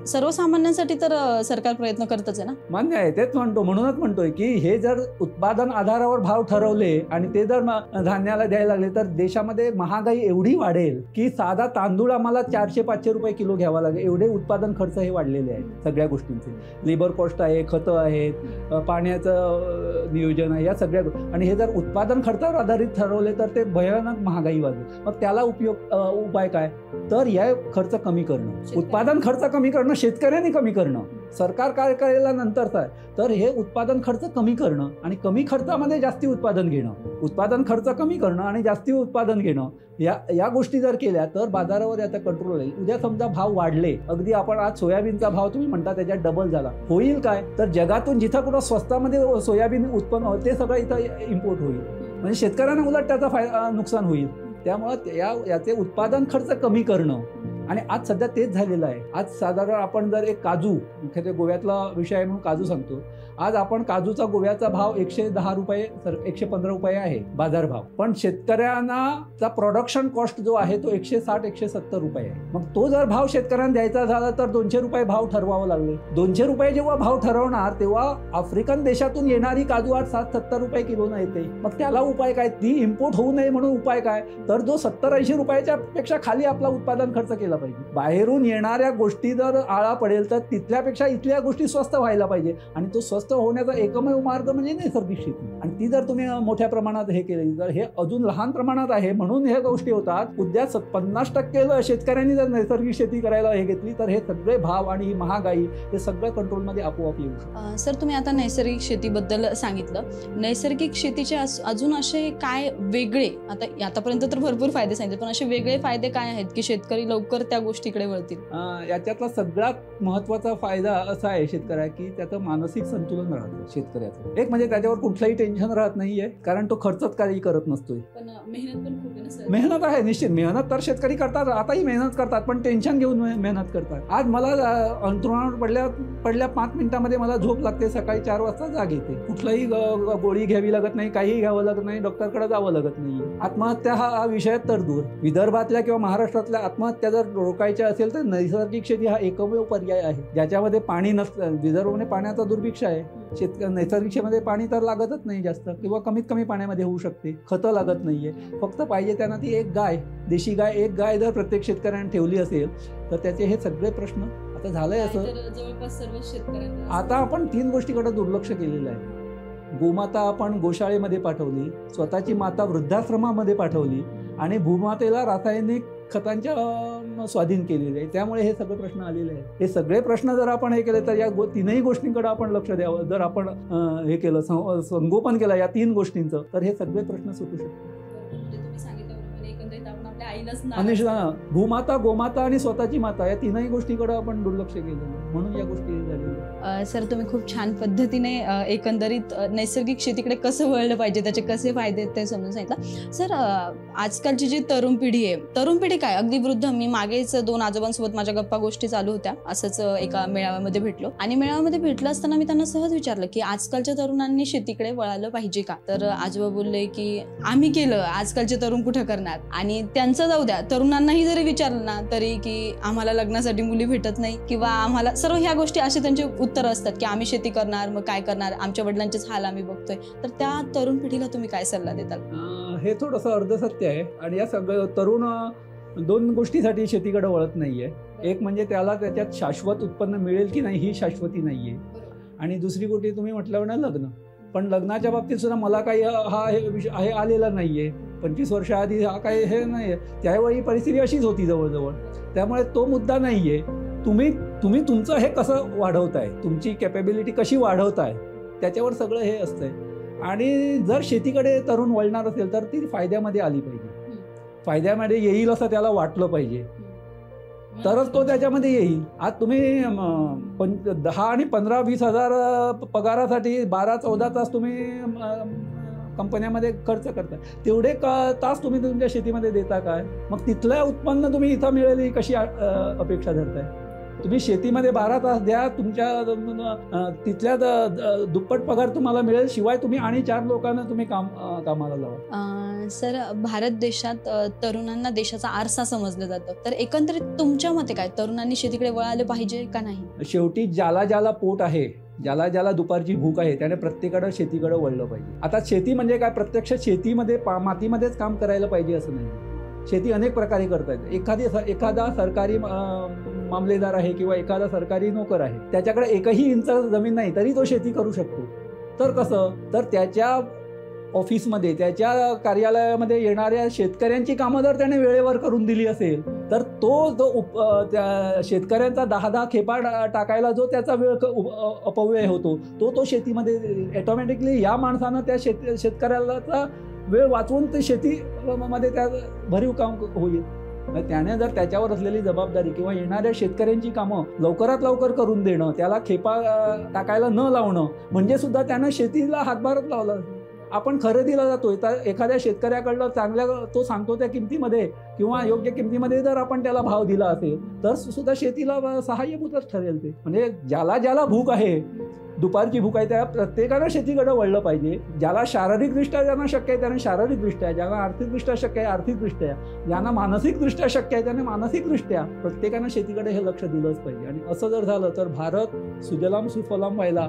सर्वसामान्यांसाठी तर सरकार प्रयत्न करतच आहे ना. मान्य आहे, तेच म्हणतो, म्हणूनच म्हणतोय की हे जर उत्पादन आधारावर भाव ठरवले आणि ते जर धान्याला द्यायला लागले तर देशामध्ये महागाई एवढी वाढेल की साधा तांदूळ आम्हाला 400-500 रुपये किलो घ्यावा लागेल, एवढे उत्पादन खर्च हे वाढलेले आहेत सगळ्या गोष्टींचे. लेबर कॉस्ट आहे, खतं आहेत, पाण्याचं नियोजन आहे, या सगळ्या आणि हे जर उत्पादन खर्चावर आधारित ठरवले तर ते भयानक महागाई वाढेल. मग त्याला उपाय काय? तर या खर्च कमी करणं, उत्पादन खर्च कमी करणं, शेतकऱ्यांनी कमी करणं. सरकार काय करेल नंतरचा आहे, तर हे उत्पादन खर्च कमी करणं आणि कमी खर्चामध्ये जास्ती उत्पादन घेणं, उत्पादन खर्च कमी करणं आणि जास्ती उत्पादन घेणं, या गोष्टी जर केल्या तर बाजारावर याचा कंट्रोल येईल. उद्या समजा भाव वाढले, अगदी आपण आज सोयाबीनचा भाव तुम्ही म्हणता त्याच्यात डबल झाला, होईल काय? तर जगातून जिथं कुठं स्वस्तामध्ये सोयाबीन उत्पन्न होईल ते सगळं इथं इम्पोर्ट होईल, म्हणजे शेतकऱ्यांना उलट त्याचा नुकसान होईल. त्यामुळं याचे उत्पादन खर्च कमी करणं आणि आज सध्या तेच झालेलं आहे. आज साधारण आपण जर एक काजू, मुख्यत्वे गोव्यातला विषय आहे म्हणून काजू सांगतो, आज आपण काजूचा गोव्याचा भाव 110 रुपये 115 रुपये आहे बाजारभाव, पण शेतकऱ्यांना प्रोडक्शन कॉस्ट जो आहे तो 160-170 रुपये आहे. मग तो जर भाव शेतकऱ्यांना द्यायचा झाला तर 200 रुपये भाव ठरवावं लागले. 200 रुपये जेव्हा भाव ठरवणार तेव्हा आफ्रिकन देशातून येणारी काजू आज 60-70 रुपये किलोनं येते. मग त्याला उपाय काय? ती इम्पोर्ट होऊ नये म्हणून उपाय काय? तर जो 70-80 रुपयाच्या पेक्षा खाली आपला उत्पादन खर्च केला पाहिजे. बाहेरून येणाऱ्या गोष्टी जर आळा पडेल तर तिथल्यापेक्षा इथल्या गोष्टी स्वस्त व्हायला पाहिजे आणि तो स्वस्त होण्याचा एकमेव मार्ग म्हणजे नैसर्गिक शेती. आणि ती जर तुम्ही मोठ्या प्रमाणात हे केली तर हे अजून लहान प्रमाणात आहे म्हणून ह्या गोष्टी होतात. उद्या 50% शेतकऱ्यांनी जर नैसर्गिक शेती करायला हे घेतली तर हे सगळे भाव आणि ही महागाई हे सगळं कंट्रोलमध्ये आपोआप येऊ. सर, तुम्ही आता नैसर्गिक शेतीबद्दल सांगितलं. नैसर्गिक शेतीचे अजून असे काय वेगळे, आतापर्यंत तर भरपूर फायदे सांगितले, पण असे वेगळे फायदे काय आहेत की शेतकरी लवकर त्या गोष्टीकडे वळतील? याच्यातला सगळ्यात महत्वाचा फायदा असा आहे शेतकऱ्या की त्याचं मानसिक संतुलन राहतं शेतकऱ्याचं. एक म्हणजे त्याच्यावर कुठलंही टेन्शन राहत नाहीये कारण तो खर्चच काही करत नसतोय. पण मेहनत पण खूप आहे ना सर? मेहनत आहे निश्चित, मेहनत तर शेतकरी करतात, आताही मेहनत करतात, पण टेन्शन घेऊन मेहनत करतात. आज मला अंथरुणावर पडल्या 5 मिनिटांमध्ये मला झोप लागते, सकाळी 4 वाजता जाग येते, कुठलाही गोळी घ्यावी लागत नाही, काही घ्यावं लागत नाही, डॉक्टरकडे जावं लागत नाही. आत्महत्या हा विषय तर दूर, विदर्भातल्या किंवा महाराष्ट्रातल्या आत्महत्या जर रोखायच्या असेल तर नैसर्गिक शेती हा एकमेव पर्याय आहे ज्याच्यामध्ये पाणी नसतं. विदर्भामध्ये पाण्याचा दुर्भिक्ष आहे, नैसर्गिक शेतीमध्ये पाणी तर लागतच नाही जास्त किंवा कमीत कमी पाण्यामध्ये होऊ शकते, खतं लागत नाहीये, फक्त पाहिजे त्यांना ती एक गाय, देशी गाय, एक गाय जर प्रत्येक शेतकऱ्याने ठेवली असेल तर त्याचे हे सगळे प्रश्न आता झालंय. असं जवळपास सर्व शेतकऱ्यांना आता आपण 3 गोष्टीकडे दुर्लक्ष केलेलं आहे. गोमाता आपण गोशाळेमध्ये पाठवली, स्वतःची माता वृद्धाश्रमामध्ये पाठवली आणि भूमातेला रासायनिक खतांच्या स्वाधीन केलेले आहे. त्यामुळे हे सगळे प्रश्न आलेले आहेत. हे सगळे प्रश्न जर आपण हे केले तर या 3ही गोष्टींकडे आपण लक्ष द्यावं. जर आपण हे केलं, संगोपन केलं या 3 गोष्टींचं, तर हे सगळे प्रश्न सुटू शकतात. आणि भूमाता, गोमाता आणि स्वतःची माता या 3ही गोष्टीकडे आपण दुर्लक्ष केलेलं म्हणून या गोष्टी झालेल्या. सर, तुम्ही खूप छान पद्धतीने एकंदरीत नैसर्गिक शेतीकडे कसं वळलं पाहिजे, त्याचे कसे फायदे आहेत ते समजून सांगितलं. सर, आजकालची जी तरुण पिढी काय, अगदी वृद्ध, मी मागेच 2 आजोबांसोबत माझ्या गप्पा गोष्टी चालू होत्या, असंच एका मेळाव्यामध्ये भेटलो आणि मेळाव्यामध्ये भेटलं असताना मी त्यांना सहज विचारलं की आजकालच्या तरुणांनी शेतीकडे वळालं पाहिजे का? तर आजोबा बोलले की आम्ही केलं, आजकालचे तरुण कुठं करणार. आणि त्यांचं जाऊ द्या, तरुणांनाही जरी विचारलं ना तरी की आम्हाला लग्नासाठी मुली भेटत नाही किंवा आम्हाला, सर्व ह्या गोष्टी असे त्यांचे उत्तर मित्र असतात की आम्ही शेती करणार, मग काय करणार, आमच्या वडिलांचेच हाल आम्ही बघतोय, तर त्या तरुण पिढीला तुम्ही काय सल्ला देताल? हे थोडंसं अर्धसत्य आहे. आणि या सगळं तरुण दोन गोष्टीसाठी शेतीकडे वळत नाहीये. एक म्हणजे त्याला त्याच्यात शाश्वत उत्पन्न मिळेल की नाही ही शाश्वती नाहीये, आणि दुसरी गोष्ट तुम्ही म्हटल्यावर ना लग्न. पण लग्नाच्या बाबतीत सुद्धा मला काही हे विषय आहे आलेला नाहीये. 25 वर्षाआधी हा काही हे नाहीये. त्यावेळी परिस्थिती अशीच होती जवळजवळ. त्यामुळे तो मुद्दा नाहीये. तुम्ही तुमचं हे कसं वाढवताय, तुमची कॅपेबिलिटी कशी वाढवताय, त्याच्यावर सगळं हे असतंय. आणि जर शेतीकडे तरुण वळणार असेल तर ती फायद्यामध्ये आली पाहिजे, फायद्यामध्ये येईल असं त्याला वाटलं पाहिजे, तरच तो त्याच्यामध्ये येईल. आज तुम्ही 10 आणि 15-20 हजार पगारासाठी 12-14 तास तुम्ही कंपन्यामध्ये खर्च करता, तेवढे तास तुम्ही तुमच्या शेतीमध्ये देता काय? मग तिथलं उत्पन्न तुम्ही इथं मिळेल ही कशी अपेक्षा धरताय? तुम्ही शेतीमध्ये 12 तास द्या, तुमच्या तिथल्या दुप्पट पगार तुम्हाला मिळेल, शिवाय तुम्ही आणि 4 लोकांना तुम्ही कामाला लावा. सर, भारत देशात तरुणांना देशाचा आरसा समजलं जातं, तर एकंदरीत तुमच्या मते काय, तरुणांनी शेतीकडे वळाले पाहिजे का नाही? शेवटी ज्याला पोट आहे, ज्याला दुपारची भूक आहे, त्याने प्रत्येकाकडे शेतीकडे वळलं पाहिजे. आता शेती म्हणजे काय, प्रत्यक्ष शेतीमध्ये मातीमध्येच काम करायला पाहिजे असं नाही. शेती अनेक प्रकारे करता येते. एखादा सरकारी मामलेदार आहे किंवा एखादा सरकारी नोकर आहे, त्याच्याकडे एकही इंच जमीन नाही तरी तो शेती करू शकतो. तर कसं, तर त्याच्या ऑफिसमध्ये, त्याच्या कार्यालयामध्ये येणाऱ्या शेतकऱ्यांची कामं जर त्याने वेळेवर करून दिली असेल, तर त्या शेतकऱ्यांचा 10 खेपा टाकायला जो त्याचा वेळ अपव्यय होतो, तो शेतीमध्ये ऑटोमॅटिकली या माणसानं त्या शेतकऱ्याला वेळ वाचवून ते शेतीमध्ये त्या भरीव काम होईल. त्याने जर त्याच्यावर असलेली जबाबदारी किंवा येणाऱ्या शेतकऱ्यांची कामं लवकरात लवकर करून देणं, त्याला खेपा टाकायला न लावणं, म्हणजे सुद्धा त्यानं शेतीला हातभारच लावला. आपण खरेदीला जातोय तर एखाद्या शेतकऱ्याकडलं चांगल्या, तो सांगतो त्या किमतीमध्ये किंवा योग्य किमतीमध्ये जर आपण त्याला भाव दिला असेल तर सुद्धा शेतीला सहाय्यभूतच ठरेल ते. म्हणजे ज्याला भूक आहे, दुपारची भूक आहे, त्या प्रत्येकानं शेतीकडे वळलं पाहिजे. ज्याला शारीरिकदृष्ट्या ज्यांना शक्य आहे त्याने शारीरिकदृष्ट्या, ज्यांना आर्थिकदृष्ट्या शक्य आहे आर्थिकदृष्ट्या, ज्यांना मानसिकदृष्ट्या शक्य आहे त्याने मानसिकदृष्ट्या प्रत्येकानं शेतीकडे हे लक्ष दिलंच पाहिजे. आणि असं जर झालं तर भारत सुजलाम सुफलाम व्हायला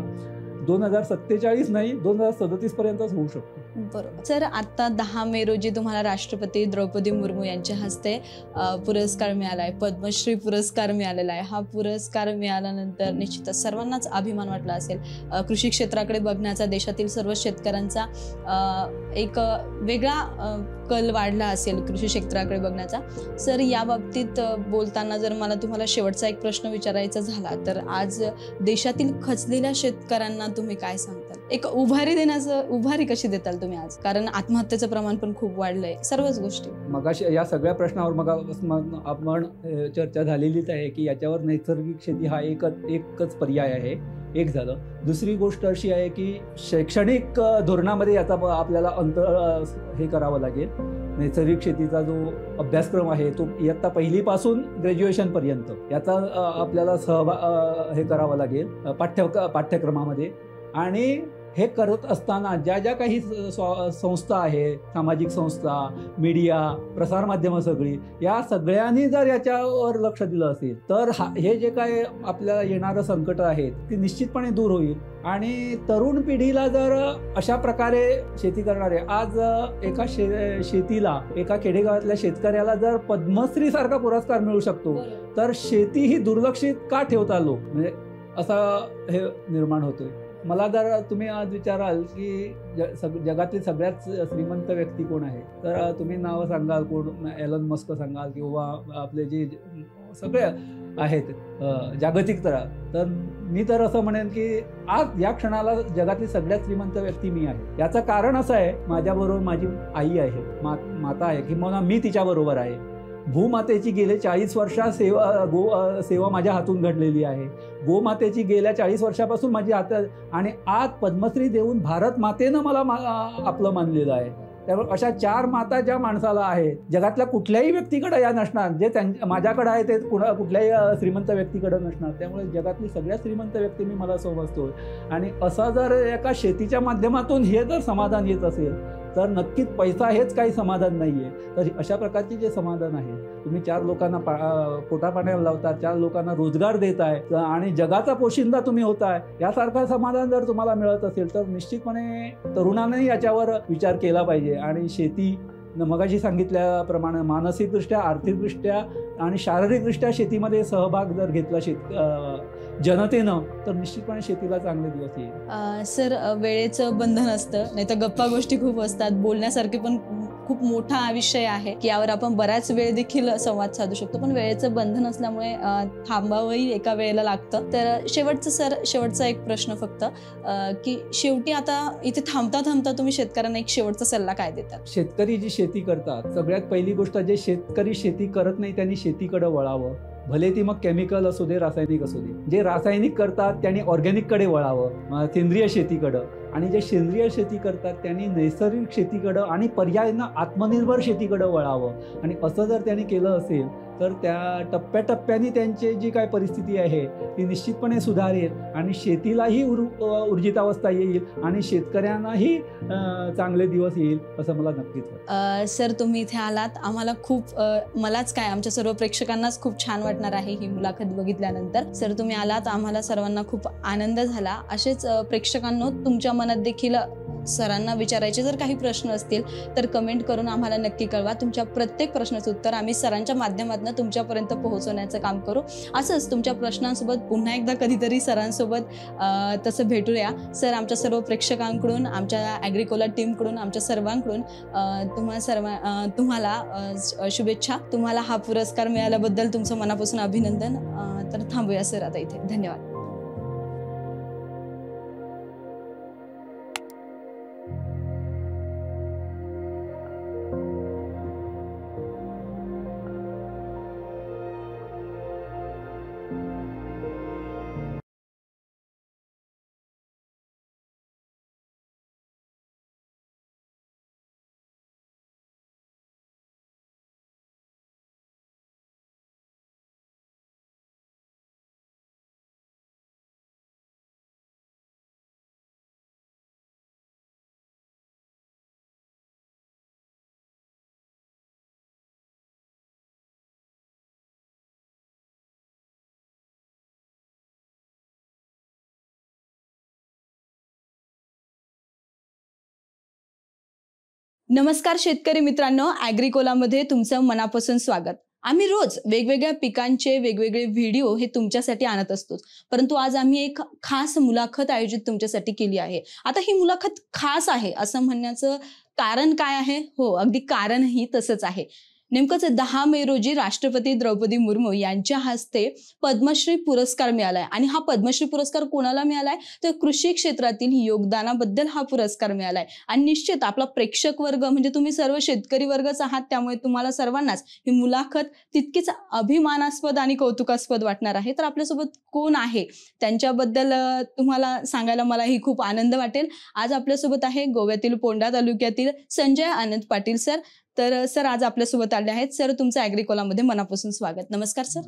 2047 नाही 2037 पर्यंतच होऊ शकतो. बरोबर. सर, आता 10 मे रोजी तुम्हाला राष्ट्रपती द्रौपदी मुर्मू यांच्या हस्ते पुरस्कार मिळाला आहे, पद्मश्री पुरस्कार मिळालेला आहे. हा पुरस्कार मिळाल्यानंतर निश्चितच सर्वांनाच अभिमान वाटला असेल. कृषी क्षेत्राकडे बघण्याचा देशातील सर्व शेतकऱ्यांचा एक वेगळा कल वाढला असेल कृषी क्षेत्राकडे बघण्याचा. सर, या बाबतीत बोलताना जर मला तुम्हाला शेवटचा एक प्रश्न विचारायचा झाला तर आज देशातील खचलेल्या शेतकऱ्यांना तुम्ही काय सांगताल? एक उभारी कशी देताल तुम्ही आज? कारण आत्महत्येचं प्रमाण पण खूप वाढलंय, सर्वच गोष्टी. मगाशी या सगळ्या प्रश्नावर मग आपण चर्चा झालेलीच आहे की याच्यावर नैसर्गिक शेती हा एकच पर्याय आहे. एक झालं. दुसरी गोष्ट अशी आहे की शैक्षणिक धोरणामध्ये याचा आपल्याला हे करावं लागेल. नैसर्गिक शेतीचा जो अभ्यासक्रम आहे तो इयत्ता 1ली पासून ग्रॅज्युएशनपर्यंत याचा आपल्याला हे करावं लागेल पाठ्यक्रमामध्ये. आणि हे करत असताना ज्या काही संस्था आहेत, सामाजिक संस्था, मीडिया, प्रसारमाध्यमं सगळी, या सगळ्यांनी जर याच्यावर लक्ष दिलं असेल तर हे जे काय आपल्याला येणारं संकट आहेत ती निश्चितपणे दूर होईल. आणि तरुण पिढीला जर अशा प्रकारे शेती करणारे, आज एका शेतीला, एका खेडेगावातल्या शेतकऱ्याला जर पद्मश्री सारखा पुरस्कार मिळू शकतो तर शेती ही दुर्लक्षित का ठेवता आलो, म्हणजे असा हे निर्माण होतोय. मला जर तुम्ही आज विचाराल की जगातील सगळ्यात श्रीमंत व्यक्ती कोण आहे तर तुम्ही नावं सांगाल, कोण एलन मस्क सांगाल किंवा आपले जे सगळे आहेत जागतिक तर मी तर असं म्हणेन की आज या क्षणाला जगातील सगळ्यात श्रीमंत व्यक्ती मी आहे. याचं कारण असं आहे, माझ्याबरोबर माझी आई आहे, माता आहे, किंवा मी तिच्याबरोबर आहे. भूमातेची गेले 40 वर्षात सेवा माझ्या हातून घडलेली आहे. गोमातेची गेल्या 40 वर्षापासून माझी आणि आज पद्मश्री देऊन भारत मातेनं मला आपलं मानलेलं आहे. त्यामुळे अशा 4 माता ज्या माणसाला आहेत, जगातल्या कुठल्याही व्यक्तीकडे या नसणार, जे माझ्याकडे आहे ते कुठल्याही श्रीमंत व्यक्तीकडे नसणार. त्यामुळे जगातली सगळ्यात श्रीमंत व्यक्ती मी मला समजतो. आणि असं जर एका शेतीच्या माध्यमातून हे जर समाधान येत असेल तर नक्कीच पैसा हेच काही समाधान नाही आहे. तर अशा प्रकारचे जे समाधान आहे, तुम्ही 4 लोकांना पोटापाण्याला लावता, 4 लोकांना रोजगार देताय आणि जगाचा पोशिंदा तुम्ही होताय, यासारखं समाधान जर तुम्हाला मिळत असेल तर निश्चितपणे तरुणांनी याच्यावर विचार केला पाहिजे. आणि शेती मगाशी सांगितल्याप्रमाणे मानसिकदृष्ट्या, आर्थिकदृष्ट्या आणि शारीरिकदृष्ट्या शेतीमध्ये सहभाग जर घेतला जनतेनं, तर निश्चितपणे शेतीला चांगले दिवस येईल. सर, वेळेचं बंधन असतं, नाही तर गप्पा गोष्टी खूप असतात, बोलण्यासारखे पण खूप मोठा विषय आहे की यावर आपण बराच वेळ देखील संवाद साधू शकतो, पण वेळेचं बंधन असल्यामुळे थांबावंही एका वेळेला लागतं. तर शेवटचा एक प्रश्न फक्त की शेवटी आता इथे थांबता थांबता तुम्ही शेतकऱ्यांना एक शेवटचा सल्ला काय देतात? शेतकरी जी शेती करतात, सगळ्यात पहिली गोष्ट, जे शेतकरी शेती करत नाही त्यांनी शेतीकडे वळावं. भले ती मग केमिकल असू दे, रासायनिक असू दे. जे रासायनिक करतात त्यांनी ऑर्गॅनिककडे वळावं, सेंद्रिय शेतीकडं. आणि जे सेंद्रिय शेती करतात त्यांनी नैसर्गिक शेतीकडं आणि पर्यायानं आत्मनिर्भर शेतीकडं वळावं. आणि असं जर त्यांनी केलं असेल तर त्या टप्प्याटप्प्याने त्यांची जी काय परिस्थिती आहे ती निश्चितपणे सुधारेल आणि शेतीलाही ऊर्जितावस्था येईल आणि शेतकऱ्यांनाही चांगले दिवस येईल असं मला नक्कीच वाटतं. सर, तुम्ही इथे आलात, आम्हाला खूप मलाच काय आमच्या सर्व प्रेक्षकांनाच खूप छान वाटणार आहे ही मुलाखत बघितल्यानंतर. सर, तुम्ही आलात, आम्हाला सर्वांना खूप आनंद झाला. असेच प्रेक्षकांनो, तुमच्या मनात देखील सरांना विचारायचे जर काही प्रश्न असतील तर कमेंट करून आम्हाला नक्की कळवा. तुमच्या प्रत्येक प्रश्नाचं उत्तर आम्ही सरांच्या माध्यमातून तुमच्यापर्यंत पोहोचवण्याचं काम करू. असंच तुमच्या प्रश्नांसोबत पुन्हा एकदा कधीतरी सरांसोबत तसं भेटूया. सर, आमच्या सर्व प्रेक्षकांकडून, आमच्या ॲग्रिकोला टीमकडून, आमच्या सर्वांकडून तुम्हाला शुभेच्छा. तुम्हाला हा पुरस्कार मिळाल्याबद्दल तुमचं मनापासून अभिनंदन. तर थांबूया सर आता इथे. धन्यवाद. नमस्कार शेतकरी मित्रांनो, ॲग्रिकोलामध्ये तुमचं मनापासून स्वागत. आम्ही रोज वेगवेगळ्या पिकांचे वेगवेगळे व्हिडिओ हे तुमच्यासाठी आणत असतो, परंतु आज आम्ही एक खास मुलाखत आयोजित तुमच्यासाठी केली आहे. आता ही मुलाखत खास आहे असं म्हणण्याचं कारण काय आहे? हो, अगदी कारणही तसंच आहे. नेमकंच 10 मे रोजी राष्ट्रपती द्रौपदी मुर्मू यांच्या हस्ते पद्मश्री पुरस्कार मिळालाय. आणि हा पद्मश्री पुरस्कार कोणाला मिळालाय? तर कृषी क्षेत्रातील योगदानाबद्दल हा पुरस्कार मिळालाय. आणि निश्चित आपला प्रेक्षक वर्ग म्हणजे तुम्ही सर्व शेतकरी वर्गच आहात, त्यामुळे तुम्हाला सर्वांनाच ही मुलाखत तितकीच अभिमानास्पद आणि कौतुकास्पद वाटणार आहे. तर आपल्यासोबत कोण आहे त्यांच्याबद्दल तुम्हाला सांगायला मलाही खूप आनंद वाटेल. आज आपल्यासोबत आहे गोव्यातील पोंढा तालुक्यातील संजय आनंद पाटील सर. तर सर आज आपल्यासोबत आले आहेत. सर, तुमचं ॲग्रिकोलामध्ये मनापासून स्वागत. नमस्कार सर.